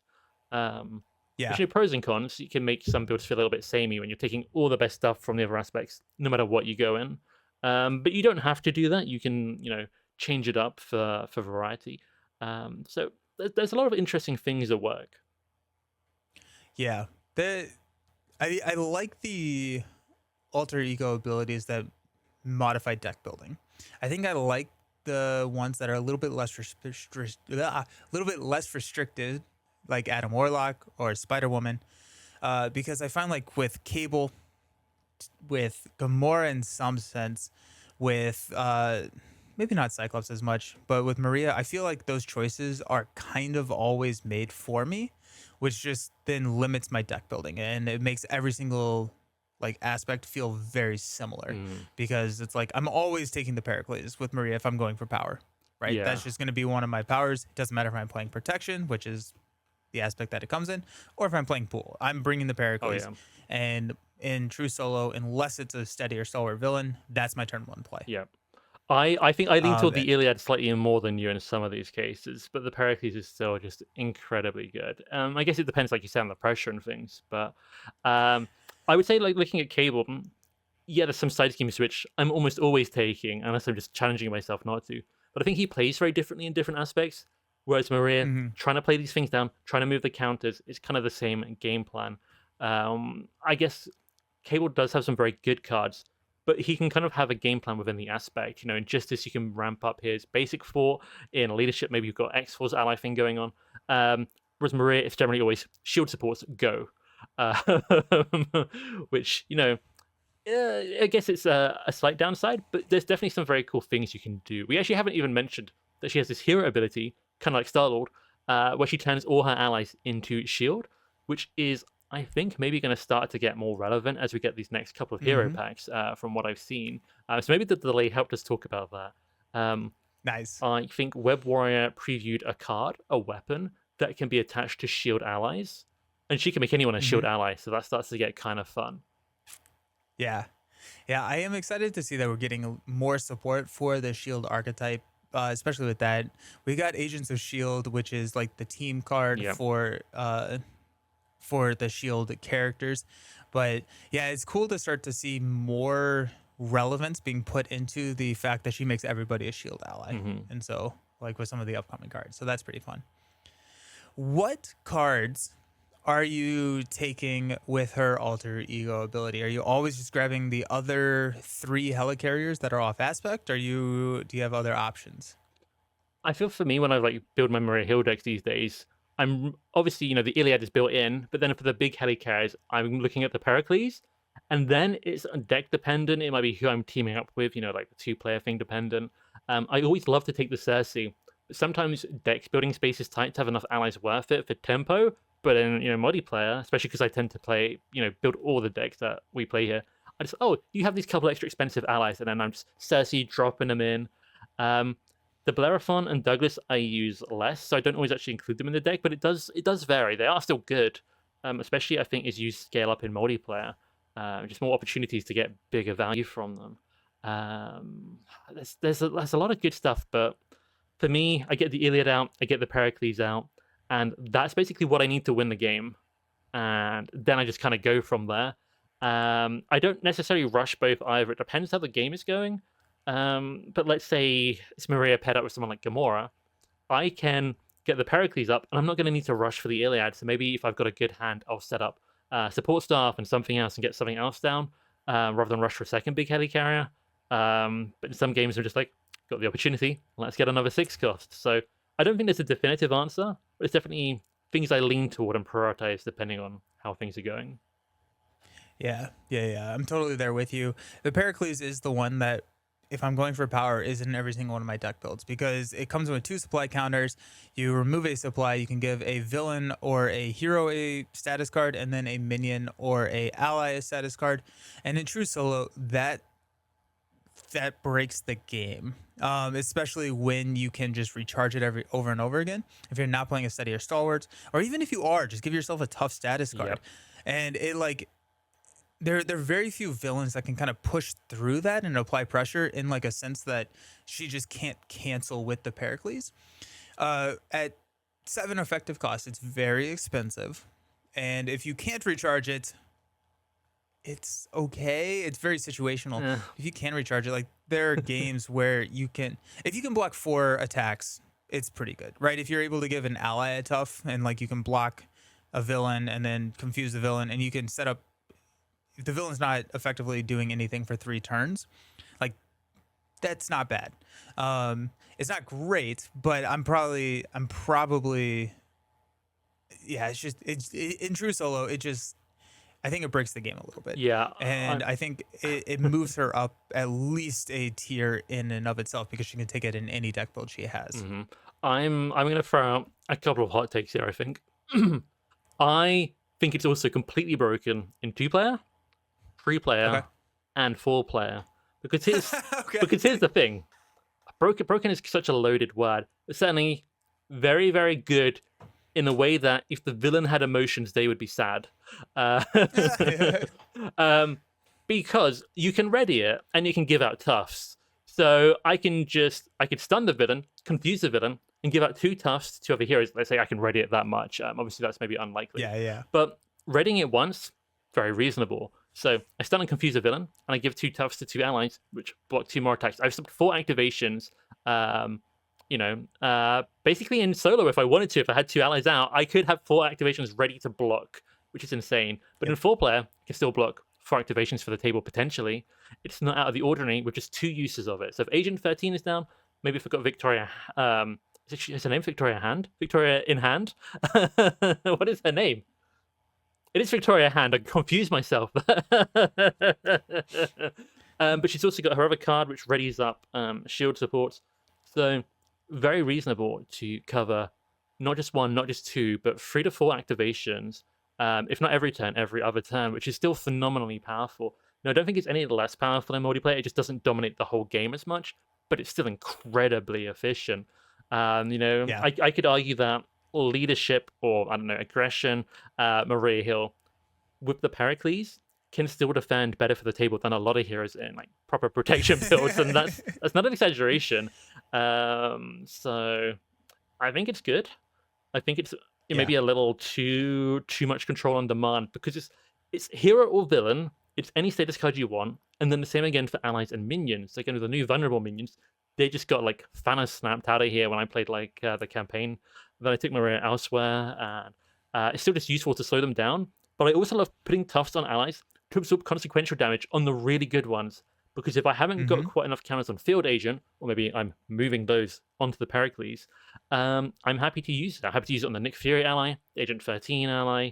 Um, yeah. which pros and cons. You can make some builds feel a little bit samey when you're taking all the best stuff from the other aspects, no matter what you go in. But you don't have to do that. You can change it up for variety. So there's a lot of interesting things at work. Yeah. The I like the alter ego abilities that modify deck building. I think I like the ones that are a little bit less a little bit less restricted, like Adam Warlock or Spider Woman, because I find like with Cable, with Gamora in some sense, with maybe not Cyclops as much, but with Maria, I feel like those choices are kind of always made for me, which just then limits my deck building and it makes every single like aspect feel very similar, Mm, because it's like I'm always taking the Pericles with Maria if I'm going for power, right? yeah. That's just going to be one of my powers. It doesn't matter if I'm playing protection, which is the aspect that it comes in, or if I'm playing pool, I'm bringing the Oh Pericles. yeah, And in true solo, unless it's a steady or stalwart villain, that's my turn one play. yeah. I think I lean toward Eh, the Iliad slightly more than you in some of these cases, but the Pericles is still just incredibly good. I guess it depends, like you said, on the pressure and things, but um, I would say like looking at Cable, yeah, there's some side schemes which I'm almost always taking, unless I'm just challenging myself not to. But I think he plays very differently in different aspects. Whereas Maria, mhm. trying to play these things down, trying to move the counters, is kind of the same game plan. I guess Cable does have some very good cards, but he can kind of have a game plan within the aspect. You know, in Justice, you can ramp up his basic fort. In Leadership, maybe you've got X-Force ally thing going on. Whereas Maria, it's generally always shield supports, go. Uh, which, you know, I guess it's a slight downside, but there's definitely some very cool things you can do. We actually haven't even mentioned that she has this hero ability, kind of like Star-Lord, where she turns all her allies into shield, which is, I think, maybe going to start to get more relevant as we get these next couple of hero Mhm. packs, from what I've seen. So maybe the delay helped us talk about that. Um, Nice. I think Web Warrior previewed a card, a weapon, that can be attached to shield allies, and she can make anyone a shield Mhm. ally, so that starts to get kind of fun. Yeah. Yeah, I am excited to see that we're getting more support for the shield archetype, especially with that. We got Agents of Shield, which is like the team card Yeah. for the shield characters. But yeah, it's cool to start to see more relevance being put into the fact that she makes everybody a shield ally. Hmm. And so, like with some of the upcoming cards. So that's pretty fun. What cards are you taking with her alter ego ability? Are you always just grabbing the other three helicarriers that are off aspect? Do you have other options? I feel for me when I like build my Maria Hill decks these days, I'm obviously, you know, the Iliad is built in, but then for the big heli carries, I'm looking at the Pericles, and then it's deck dependent. It might be who I'm teaming up with, you know, like the 2-player thing dependent. I always love to take the Cersei, but sometimes deck building space is tight to have enough allies worth it for tempo. But in, you know, multiplayer, especially because I tend to play, you know, build all the decks that we play here. I just, oh, you have these couple extra expensive allies, and then I'm just Cersei dropping them in. Um, the Bellerophon and Douglas I use less, so I don't always actually include them in the deck, but it does vary. They are still good, especially I think as you scale up in multiplayer, just more opportunities to get bigger value from them. There's a lot of good stuff, but for me, I get the Iliad out, I get the Pericles out, and that's basically what I need to win the game. And then I just kind of go from there. I don't necessarily rush both either. It depends how the game is going. But let's say it's Maria paired up with someone like Gamora. I can get the Pericles up, and I'm not going to need to rush for the Iliad. So maybe if I've got a good hand, I'll set up support staff and something else and get something else down, rather than rush for a second big heli but in some games, I'm just like, got the opportunity, let's get another 6 cost. So I don't think there's a definitive answer, but it's definitely things I lean toward and prioritize depending on how things are going. Yeah, yeah, yeah. I'm totally there with you. The Pericles is the one that, if I'm going for power, is in every single one of my deck builds because it comes with 2 supply counters. You remove a supply, you can give a villain or a hero a status card, and then a minion or a ally a status card. And in true solo, that breaks the game. Especially when you can just recharge it every over and over again. If you're not playing a steady or stalwarts, or even if you are, just give yourself a tough status card. Yep. And it like there are very few villains that can kind of push through that and apply pressure in like a sense that she just can't cancel with the Pericles. At 7 effective cost, it's very expensive, and if you can't recharge it, it's okay. It's very situational. Eh, If you can recharge it, like there are games where you can, if you can block 4 attacks, it's pretty good, right? If you're able to give an ally a tough and like you can block a villain and then confuse the villain, and you can set up, if the villain's not effectively doing anything for 3 turns, like that's not bad. It's not great, but I'm probably yeah. It's just in true solo. It just, I think it breaks the game a little bit, yeah, and I think it moves her up at least a tier in and of itself because she can take it in any deck build she has. hmm I'm gonna throw out a couple of hot takes here. I think I think it's also completely broken in 2-player, 3-player, Okay. and 4-player. Because here's Okay. because here's the thing: broken is such a loaded word. But certainly, very very good in a way that if the villain had emotions, they would be sad. Uh, Yeah. um, because you can ready it and you can give out tufts. So I could stun the villain, confuse the villain, and give out 2 tufts to other heroes. Let's say I can ready it that much. Obviously, that's maybe unlikely, Yeah, yeah. but readying it once, very reasonable. So I stun and confuse a villain, and I give 2 tufts to 2 allies, which block 2 more attacks. I've stopped 4 activations. Um, Basically in solo, if I wanted to, if I had 2 allies out, I could have 4 activations ready to block, which is insane. But in Yep. 4 player, I can still block 4 activations for the table potentially. It's not out of the ordinary with just 2 uses of it. So if Agent 13 is down, maybe if I got Victoria, is her name Victoria Hand? Victoria in hand? What is her name? It is Victoria Hand. I confused myself. But she's also got her other card, which readies up shield support. So very reasonable to cover not just 1, not just 2, but 3 to 4 activations. If not every turn, every other turn, which is still phenomenally powerful. No, I don't think it's any less powerful in multiplayer. It just doesn't dominate the whole game as much, but it's still incredibly efficient. Yeah. I could argue that leadership or I don't know aggression, Maria Hill with the Pericles can still defend better for the table than a lot of heroes in like proper protection builds, and that's not an exaggeration. So I think it's good. I think it may Yeah. be a little too much control on demand because it's hero or villain. It's any status card you want, and then the same again for allies and minions. Again with the new vulnerable minions, they just got like Thanos snapped out of here when I played like the campaign. Then I took Maria elsewhere, and it's still just useful to slow them down. But I also love putting tufts on allies to absorb consequential damage on the really good ones. Because if I haven't got Hmm. quite enough counters on Field Agent, or maybe I'm moving those onto the Pericles, I'm happy to use it. I'm happy to use it on the Nick Fury ally, Agent 13 ally,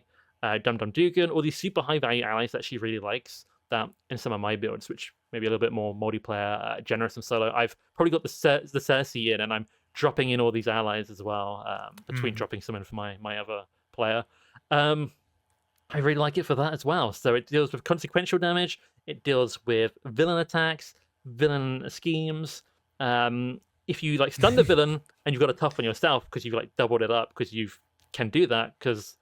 Dum Dum Dugan, all these super high value allies that she really likes. That in some of my builds, which maybe a little bit more multiplayer, generous and solo, I've probably got the Cersei in, and I'm dropping in all these allies as well, between Mm. dropping some in for my other player. Um, I really like it for that as well. So it deals with consequential damage. It deals with villain attacks, villain schemes. If you like stun the villain and you've got a tough on yourself because you've like doubled it up because you can do that because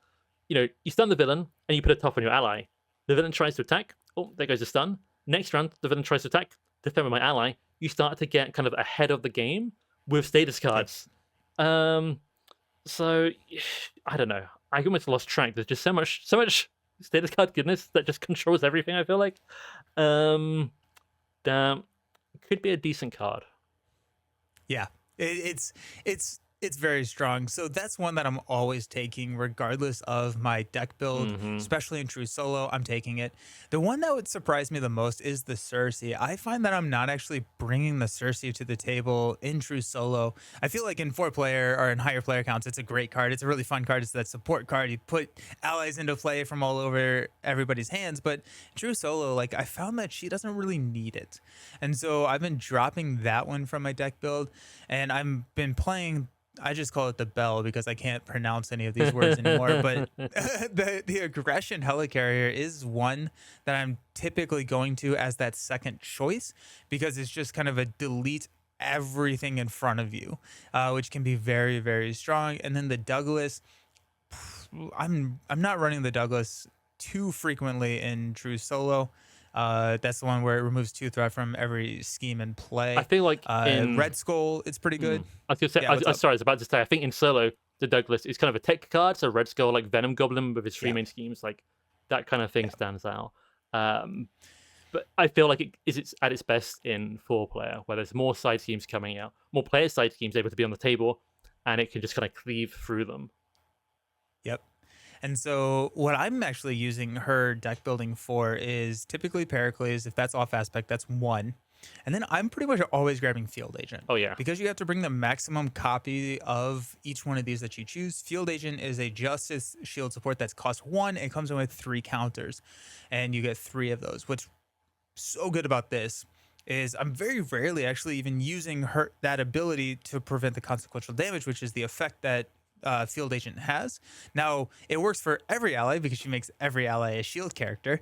you stun the villain and you put a tough on your ally. The villain tries to attack. Oh, there goes the stun. Next round, the villain tries to attack. Defend with my ally. You start to get kind of ahead of the game with status Yep. cards. Um, so I don't know. I almost lost track. There's just so much status card goodness that just controls everything. I feel like, um, damn, could be a decent card. Yeah, it's very strong. So that's one that I'm always taking, regardless of my deck build, Hmm. especially in true solo. I'm taking it. The one that would surprise me the most is the Cersei. I find that I'm not actually bringing the Cersei to the table in true solo. I feel like in 4 player or in higher player counts, it's a great card. It's a really fun card. It's that support card. You put allies into play from all over everybody's hands. But true solo, like I found that she doesn't really need it, and so I've been dropping that one from my deck build, and I've been playing. I just call it the bell because I can't pronounce any of these words anymore. But the aggression helicarrier is one that I'm typically going to as that second choice because it's just kind of a delete everything in front of you, which can be very very strong. And then the Douglas, I'm not running the Douglas too frequently in true solo. That's the one where it removes 2 threat from every scheme and I play. feel like in Red Skull, it's pretty good. I was gonna say, Yeah, what's up? sorry, I was about to say, I think in solo, the Douglas is kind of a tech card, so Red Skull, like Venom Goblin with his three Yeah, main schemes, like that kind of thing yeah. stands out. Um, but I feel like it's at its best in 4 player, where there's more side schemes coming out, more player side schemes able to be on the table, and it can just kind of cleave through them. Yep. And so what I'm actually using her deck building for is typically Pericles. If that's off aspect, that's one. And then I'm pretty much always grabbing Field Agent Oh yeah, because you have to bring the maximum copy of each one of these that you choose. Field Agent is a Justice Shield support that's cost 1. It comes in with 3 counters, and you get 3 of those. What's so good about this is I'm very rarely actually even using her that ability to prevent the consequential damage, which is the effect that Field Agent has. Now it works for every ally because she makes every ally a shield character,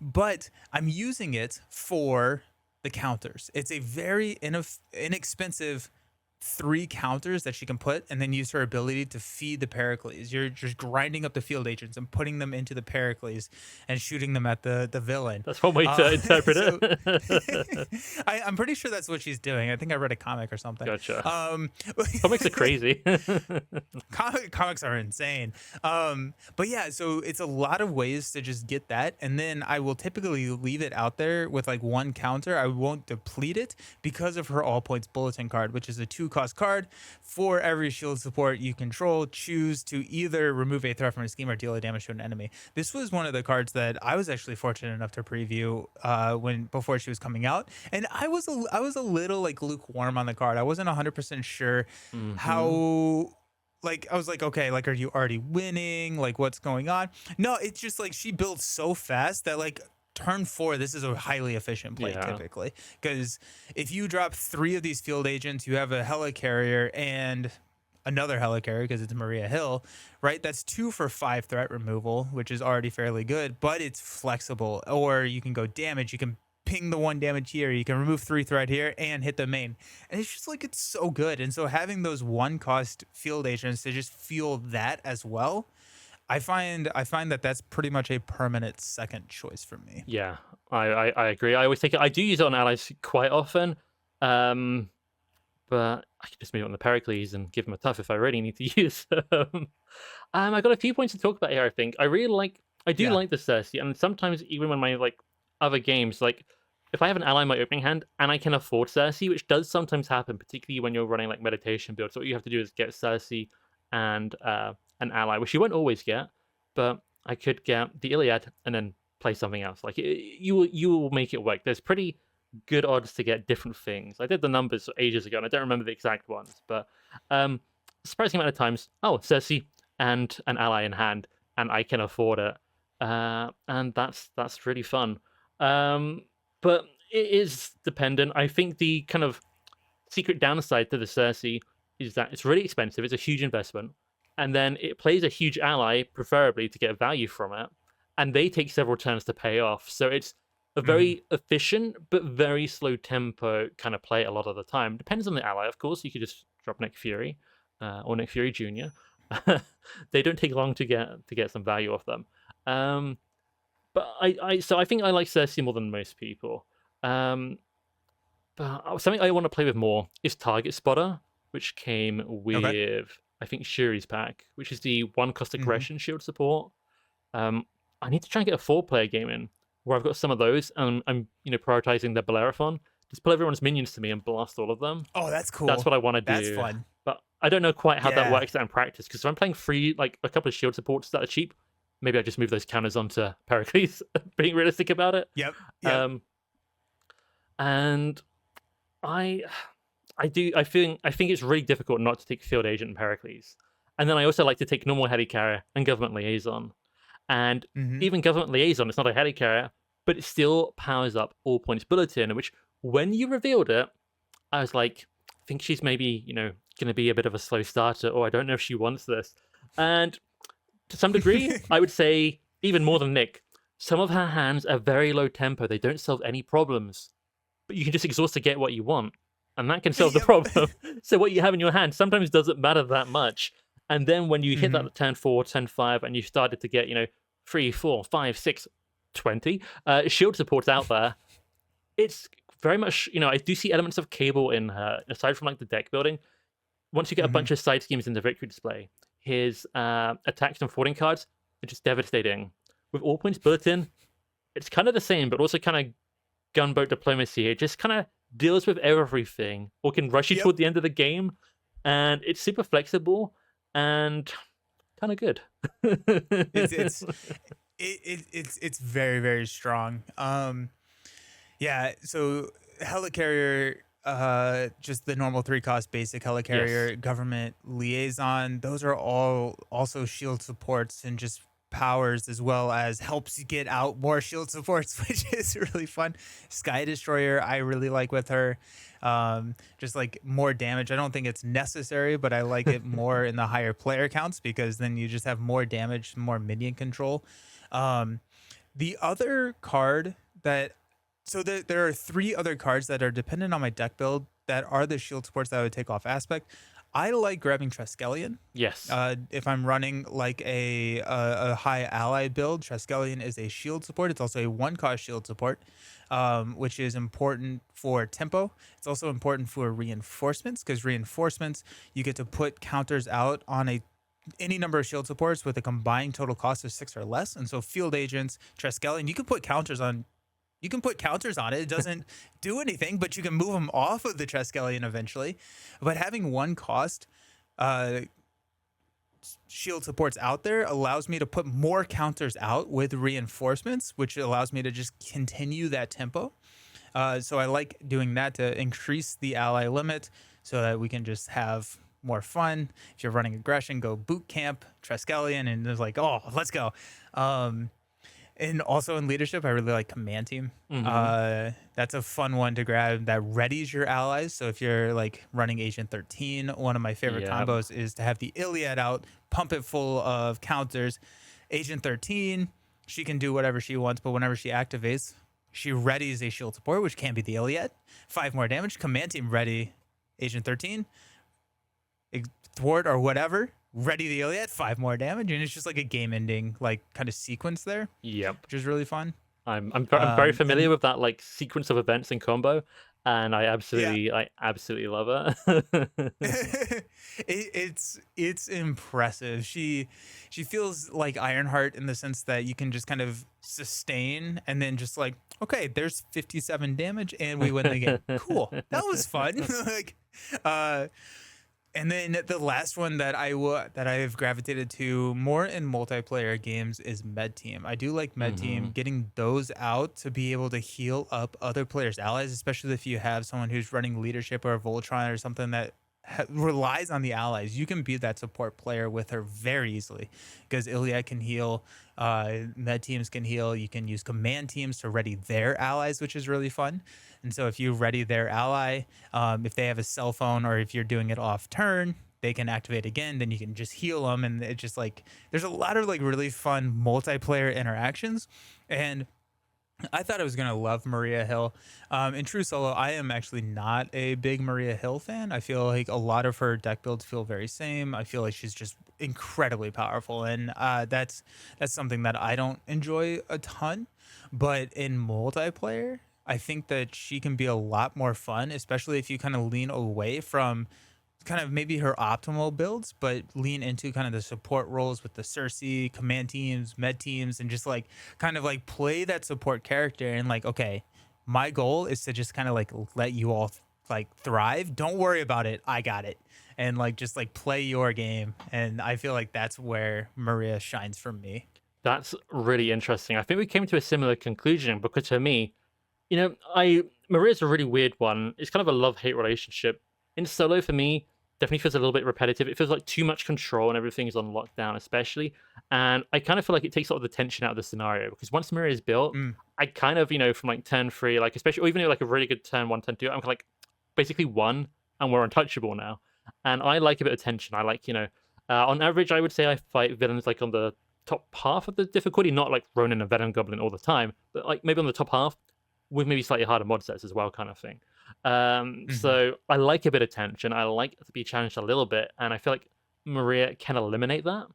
but I'm using it for the counters. It's a very inexpensive 3 counters that she can put and then use her ability to feed the Pericles. You're just grinding up the field agents and putting them into the Pericles and shooting them at the villain. That's one way to interpret So it. I'm pretty sure that's what she's doing. I think I read a comic or something. Gotcha. Um, Comics are crazy. comics are insane. But yeah, so it's a lot of ways to just get that, and then I will typically leave it out there with like one counter. I won't deplete it because of her all points bulletin card, which is a 2-cost card. For every shield support you control, choose to either remove a threat from a scheme or deal a damage to an enemy. This was one of the cards that I was actually fortunate enough to preview when before she was coming out, and I was a little like lukewarm on the card. I wasn't 100% sure Hmm. how, like, I was like, okay, like, are you already winning? Like, what's going on? No, it's just like she builds so fast that like turn 4, this is a highly efficient play Yeah. typically. Because if you drop 3 of these field agents, you have a helicarrier and another helicarrier because it's Maria Hill, right? That's 2 for 5 threat removal, which is already fairly good, but it's flexible. Or you can go damage, you can ping the 1 damage here, you can remove 3 threat here and hit the main. And it's just like it's so good. And so having those 1-cost field agents to just fuel that as well, I find that that's pretty much a permanent second choice for me. Yeah, I agree. I always take it. I do use it on allies quite often, um, but I can just move it on the Pericles and give them a tough if I really need to use them. I got a few points to talk about here. I think I really like. I do Yeah. like the Cersei, and sometimes even when my like other games, like if I have an ally in my opening hand and I can afford Cersei, which does sometimes happen, particularly when you're running like meditation builds. So what you have to do is get Cersei and an ally, which you won't always get, but I could get the Iliad and then play something else. Like you will make it work. There's pretty good odds to get different things. I did the numbers ages ago, and I don't remember the exact ones, but um, surprising amount of times. Oh, Cersei and an ally in hand, and I can afford it, and that's really fun. Um, but it is dependent. I think the kind of secret downside to the Cersei is that it's really expensive. It's a huge investment, and then it plays a huge ally, preferably to get value from it, and they take several turns to pay off. So it's a Mhm. very efficient but very slow tempo kind of play a lot of the time. Depends on the ally, of course. You could just drop Nick Fury or Nick Fury Jr. They don't take long to get some value off them. Um, but I think I like Cersei more than most people. Um, but something I want to play with more is Target Spotter, which came Okay. with I think Shuri's pack, which is the 1-cost Mhm. aggression shield support. Um, I need to try and get a 4-player game in where I've got some of those, and I'm prioritizing the Bellerophon. Just pull everyone's minions to me and blast all of them. Oh, that's That's cool. what I want to That's do. fun. But I don't know quite how that Yeah. works out in practice, because if I'm playing free, like a couple of shield supports that are cheap, maybe I just move those counters onto Pericles, being realistic about it. Yep. Yep. Um, and I I think it's really difficult not to take Field Agent and Pericles. And then I also like to take normal Helicarrier and Government Liaison. And Mhm. even Government Liaison, it's not a Helicarrier, but it still powers up All Points Bulletin, which when you revealed it, I was like, I think she's maybe, going to be a bit of a slow starter, or I don't know if she wants this. And to some degree, I would say even more than Nick, some of her hands are very low tempo. They don't solve any problems, but you can just exhaust to get what you want, and that can solve the Yep. problem. So what you have in your hand sometimes doesn't matter that much. And then when you hit Mhm. that turn 4, turn 5, and you started to get 3, 4, 5, 6, 20 shield supports out there, it's very much I do see elements of Cable in her. Aside from like the deck building, once you get a Mhm. bunch of side schemes in the victory display, his attacks and forwarding cards are just devastating. With All Points Bulletin, it's kind of the same, but also kind of gunboat diplomacy. It just kind of deals with everything, or can rush you Yep. toward the end of the game, and it's super flexible and kind of good. It's it's very very strong. Yeah, so helicarrier, just the normal 3-cost basic Yes. helicarrier, government liaison, those are all also shield supports and just powers, as well as helps you get out more shield supports, which is really fun. Sky Destroyer, I really like with her. Just like more damage. I don't think it's necessary, but I like it more in the higher player counts because then you just have more damage, more minion control. Um, the other card that, so there are 3 other cards that are dependent on my deck build that are the shield supports that I would take off aspect, I like grabbing Triskelion. Yes. If I'm running like a high ally build, Triskelion is a shield support. It's also a one cost shield support, which is important for tempo. It's also important for reinforcements because reinforcements you get to put counters out on a any number of shield supports with a combined total cost of 6 or less. And so field agents, Triskelion, you can put counters on. You can put counters on it. It doesn't do anything, but you can move them off of the Triskelion eventually. But having one cost uh, shield supports out there allows me to put more counters out with reinforcements, which allows me to just continue that tempo. So I like doing that to increase the ally limit so that we can just have more fun. If you're running aggression, go boot camp, Triskelion, and it's like, oh, let's go. And also in leadership, I really like command team. Hmm. That's a fun one to grab that readies your allies. So if you're like running Agent 13, one of my favorite Yeah. combos is to have the Iliad out, pump it full of counters. Agent 13, she can do whatever she wants, but whenever she activates, she readies a shield support, which can be the Iliad. 5 more damage. Command team ready Agent 13, thwart or whatever. Ready the Iliad, 5 more damage, and it's just like a game-ending like kind of sequence there, Yep. which is really fun. I'm very And familiar with that like sequence of events and combo, and yeah, I absolutely love it. it's impressive. She feels like Ironheart in the sense that you can just kind of sustain and then just like, okay, there's 57 damage and we win the game. Cool, that was fun. like, uh, and then the last one that that I've gravitated to more in multiplayer games is Med Team. I do like Med Team, Hmm. getting those out to be able to heal up other players' allies, especially if you have someone who's running leadership or a Voltron or something that relies on the allies. You can be that support player with her very easily because Iliad can heal, Med Teams can heal. You can use command teams to ready their allies, which is really fun. And so if you ready their ally, if they have a cell phone or if you're doing it off turn, they can activate again. Then you can just heal them, and it just like there's a lot of like really fun multiplayer interactions. And I thought I was gonna love Maria Hill. In true solo, I am actually not a big Maria Hill fan. I feel like a lot of her deck builds feel very same. I feel like she's just incredibly powerful, and that's something that I don't enjoy a ton. But in multiplayer, I think that she can be a lot more fun, especially if you kind of lean away from kind of maybe her optimal builds, but lean into kind of the support roles with the Cersei, command teams, med teams, and just like kind of like play that support character and like, okay, my goal is to just kind of like let you all like thrive. Don't worry about it. I got it. And like just like play your game. And I feel like that's where Maria shines for me. That's really interesting. I think we came to a similar conclusion because for me, I Maria's a really weird one. It's kind of a love-hate relationship. In solo, for me, definitely feels a little bit repetitive. It feels like too much control and everything's on lockdown, especially. And I kind of feel like it takes a lot of the tension out of the scenario because once Maria is built, Mm. I kind of, from like turn 3, like especially, or even like a really good turn 1, turn 2, I'm kind of like basically 1 and we're untouchable now. And I like a bit of tension. I like, on average, I would say I fight villains like on the top half of the difficulty, not like Ronin and Venom Goblin all the time, but like maybe on the top half with maybe slightly harder mod sets as well, kind of thing. Hmm. So I like a bit of tension. I like to be challenged a little bit, and I feel like Maria can eliminate that,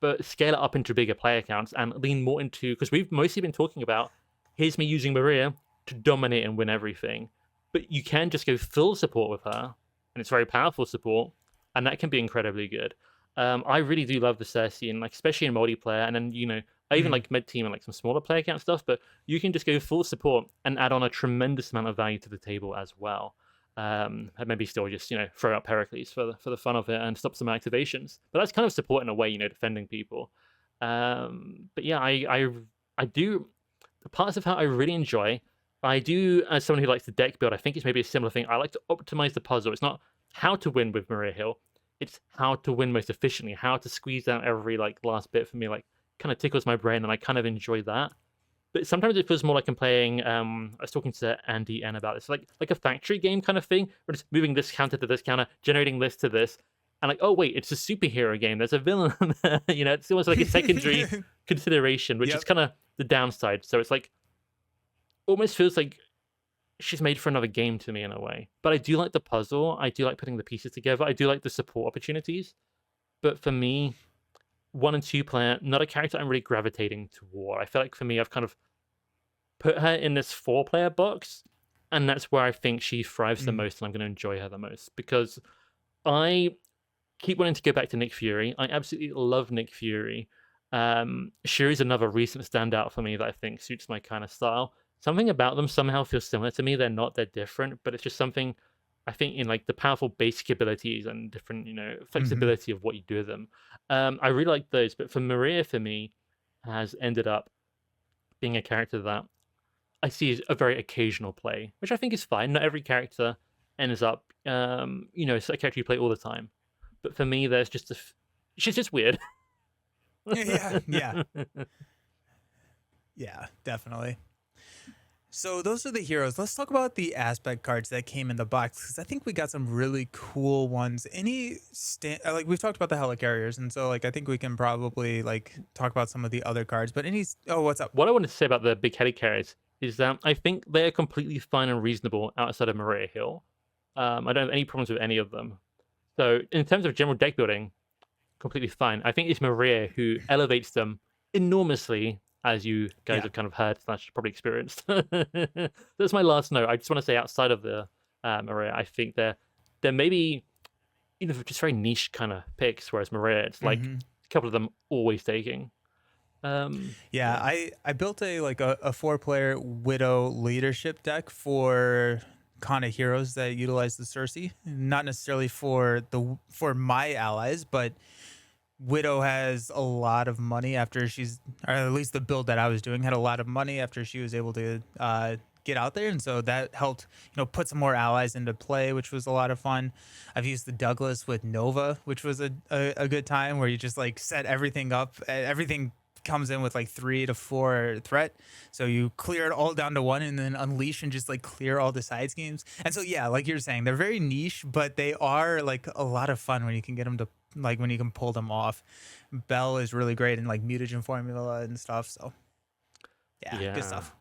but scale it up into bigger player counts and lean more into because we've mostly been talking about here's me using Maria to dominate and win everything, but you can just go full support with her, and it's very powerful support, and that can be incredibly good. I really do love the Cersei, and like especially in multiplayer, and then I even Hmm. like med team and like some smaller player count stuff, but you can just go full support and add on a tremendous amount of value to the table as well. And maybe still just throw out Pericles for the fun of it and stop some activations. But that's kind of support in a way, defending people. But yeah, I do the parts of how I really enjoy. I do as someone who likes to deck build. I think it's maybe a similar thing. I like to optimize the puzzle. It's not how to win with Maria Hill. It's how to win most efficiently. How to squeeze out every like last bit for me. Like kind of tickles my brain, and I kind of enjoy that. But sometimes it feels more like I'm playing. I was talking to Andy N about this, like a factory game kind of thing. We're just moving this counter to this counter, generating this to this, and like, oh wait, it's a superhero game. There's a villain. There. It's almost like a secondary consideration, which is Yep. kind of the downside. So it's like almost feels like she's made for another game to me in a way. But I do like the puzzle. I do like putting the pieces together. I do like the support opportunities. But for me, 1 and 2 player, not a character I'm really gravitating toward. I feel like for me, I've kind of put her in this 4 player box, and that's where I think she thrives the Mm. most, and I'm going to enjoy her the most because I keep wanting to go back to Nick Fury. I absolutely love Nick Fury. Shuri's another recent standout for me that I think suits my kind of style. Something about them somehow feels similar to me. They're not, they're different, but it's just something I think in like the powerful basic abilities and different, Hmm. flexibility of what you do with them. I really like those, but for Maria, for me, has ended up being a character that I see as a very occasional play, which I think is fine. Not every character ends up, it's a character you play all the time. But for me, there's just she's just weird. Yeah, yeah, yeah, definitely. So those are the heroes. Let's talk about the aspect cards that came in the box because I think we got some really cool ones. Like we've talked about the helicarriers, and so like I think we can probably like talk about some of the other cards. But oh, what's up? What I wanted to say about the big headed carries is that I think they are completely fine and reasonable outside of Maria Hill. I don't have any problems with any of them. So in terms of general deck building, completely fine. I think it's Maria who elevates them enormously, as you guys Yeah. have kind of heard, slash probably experienced. That's my last note. I just want to say outside of the Maria, I think they're maybe just very niche kind of picks, whereas Maria, it's like Hmm. a couple of them always taking. Yeah, Yeah. I built a 4 player Widow leadership deck for kind of heroes that utilize the Cersei, not necessarily for my allies, but Widow has a lot of money after or at least the build that I was doing had a lot of money after she was able to get out there, and so that helped put some more allies into play, which was a lot of fun. I've used the Douglas with Nova, which was a good time where you just like set everything up, everything comes in with like 3 to 4 threat, so you clear it all down to 1 and then unleash and just like clear all the side schemes. And so yeah, like you're saying, they're very niche, but they are like a lot of fun when you can get them to like when you can pull them off. Bell is really great in like mutagen formula and stuff. So yeah, good Yeah. stuff.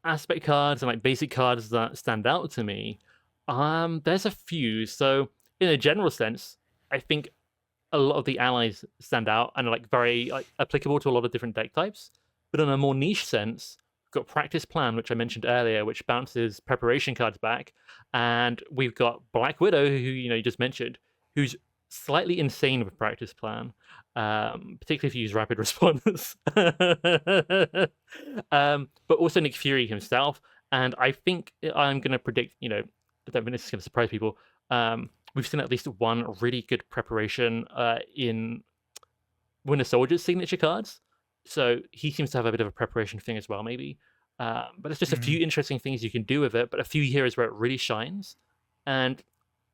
Aspect cards and like basic cards that stand out to me. There's a few. So in a general sense, I think a lot of the allies stand out and are like very like applicable to a lot of different deck types. But in a more niche sense, we've got Practice Plan, which I mentioned earlier, which bounces preparation cards back, and we've got Black Widow, who you just mentioned, who's slightly insane with Practice Plan, particularly if you use Rapid Response. But also Nick Fury himself, and I think I'm going to predict. I don't think this is going to surprise people. We've seen at least one really good preparation in Winter Soldier's signature cards. So he seems to have a bit of a preparation thing as well, maybe. But it's just a Hmm. few interesting things you can do with it, but a few heroes where it really shines. And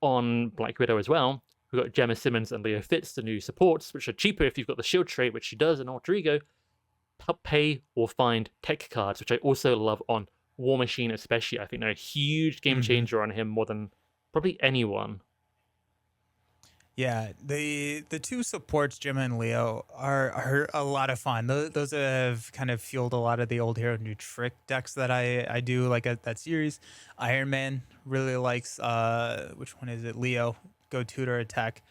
on Black Widow as well, we've got Gemma Simmons and Leo Fitz, the new supports, which are cheaper if you've got the shield trait, which she does in Alter Ego. Help pay or find tech cards, which I also love on War Machine, especially. I think they're a huge game Hmm. changer on him more than probably anyone. Yeah, the two supports, Gemma and Leo, are a lot of fun. Those have kind of fueled a lot of the old hero new trick decks that I do like that series. Iron Man really likes which one is it? Leo, go tutor attack.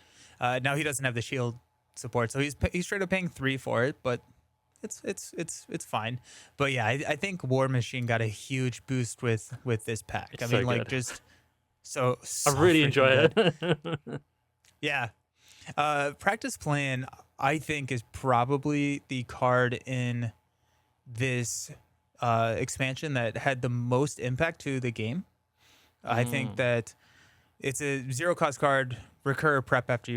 Now he doesn't have the shield support, so he's straight up paying 3 for it, but it's fine. But yeah, I think War Machine got a huge boost with this pack. It's I so mean, like good. just so I so really freaking enjoy good. it. Yeah. Practice Plan, I think, is probably the card in this expansion that had the most impact to the game. I think Mm, that it's a zero cost card, recur prep after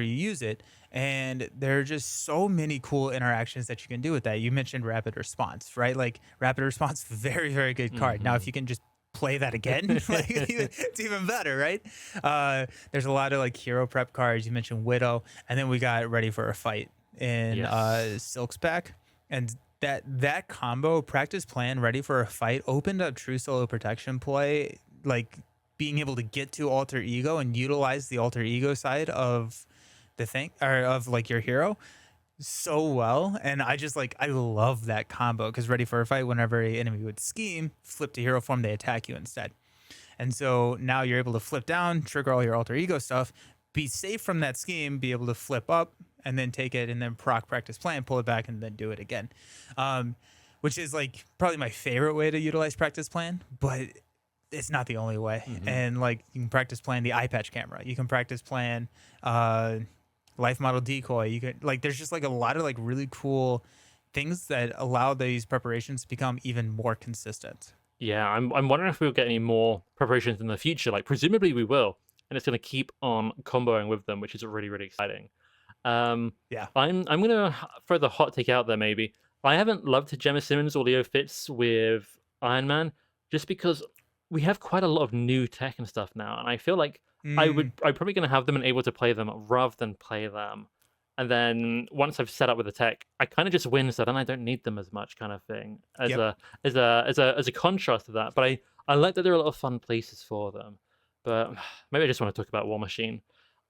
you use it, and there are just so many cool interactions that you can do with that. You mentioned rapid response, right? Like rapid response, very very good card. Now, if hmm. you can just play that again, like it's even better, right? There's a lot of like hero prep cards. You mentioned Widow, and then we got Ready for a Fight in Yes. Silk's pack, and that combo, Practice Plan, Ready for a Fight, opened up true solo protection play, like being able to get to alter ego and utilize the alter ego side of the thing or of like your hero so well, and I just like I love that combo because ready for a fight, whenever a enemy would scheme, flip to hero form, they attack you instead. And so now you're able to flip down, trigger all your alter ego stuff, be safe from that scheme, be able to flip up, and then take it and then proc practice plan, pull it back, and then do it again. Um, which is like probably my favorite way to utilize practice plan, but it's not the only way. Hmm. And like you can practice plan the eye patch camera, you can practice plan uh, life model decoy. You can like there's just like a lot of like really cool things that allow these preparations to become even more consistent. Yeah, I'm wondering if we'll get any more preparations in the future. Like, presumably we will, and it's going to keep on comboing with them, which is really, really exciting. Um, Yeah. I'm gonna throw the hot take out there. Maybe I haven't loved Gemma Simmons or Leo Fitz with Iron Man, just because we have quite a lot of new tech and stuff now, and I feel like Mm, I'm probably gonna have them and able to play them rather than play them. And then once I've set up with the tech, I kind of just win, so then I don't need them as much, kind of thing. As yep. a contrast to that, but I like that there are a lot of fun places for them. But maybe I just want to talk about War Machine.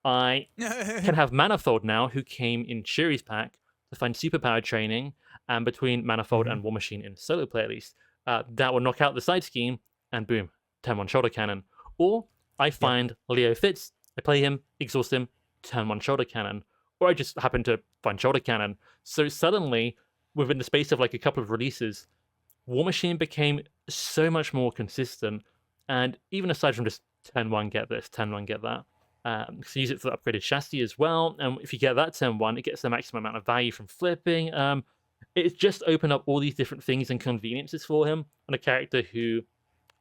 I can have Manifold now, who came in Shuri's pack to find superpower training, and between Manifold Mhm. and War Machine in solo play at least, that will knock out the side scheme, and boom, 10-1 shoulder cannon. Or I Yep. find Leo Fitz, I play him, exhaust him, 10-1 shoulder cannon. Or I just happen to find shoulder cannon. So suddenly, within the space of like a couple of releases, War Machine became so much more consistent. And even aside from just 10-1 get this, 10-1 get that, so use it for the upgraded chassis as well. And if you get that 10-1, it gets the maximum amount of value from flipping. It's just opened up all these different things and conveniences for him. And a character who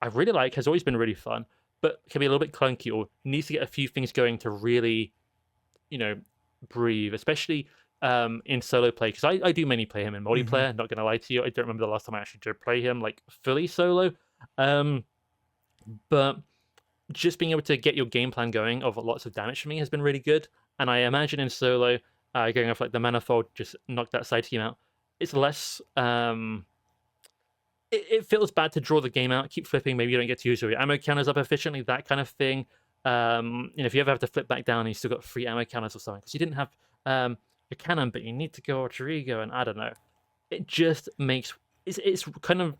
I really like, has always been really fun, but can be a little bit clunky or needs to get a few things going to really, you know, breathe, especially in solo play. Because I do mainly play him in Mhm. multiplayer, not going to lie to you. I don't remember the last time I actually did play him like fully solo. Um, but just being able to get your game plan going of lots of damage for me has been really good. And I imagine in solo, going off like the manifold, just knock that side team out. It's less. It feels bad to draw the game out, keep flipping. Maybe you don't get to use your ammo counters up efficiently, that kind of thing. If you ever have to flip back down and you still got 3 ammo counters or something, because you didn't have your cannon, but you need to go alter ego, and I don't know. It just makes it's kind of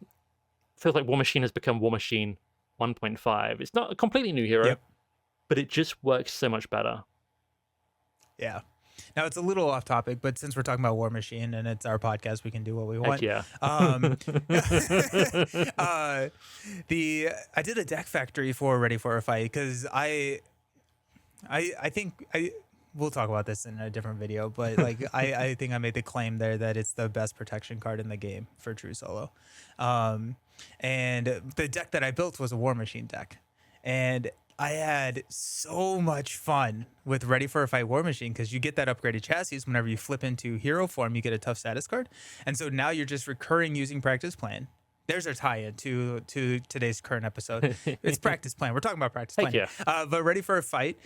feels like War Machine has become War Machine 1.5. It's not a completely new hero, Yep. but it just works so much better. Yeah. Now it's a little off topic, but since we're talking about War Machine and it's our podcast, we can do what we Heck want. yeah. Um, uh, the I did a deck factory for Ready for a Fight because I think I we'll talk about this in a different video, but like I think I made the claim there that it's the best protection card in the game for true solo. Um, and the deck that I built was a War Machine deck, and I had so much fun with Ready for a Fight War Machine because you get that upgraded chassis whenever you flip into hero form, you get a tough status card, and so now you're just recurring using practice plan. There's our tie-in to today's current episode. It's practice plan. We're talking about practice Heck plan. yeah. But Ready for a Fight,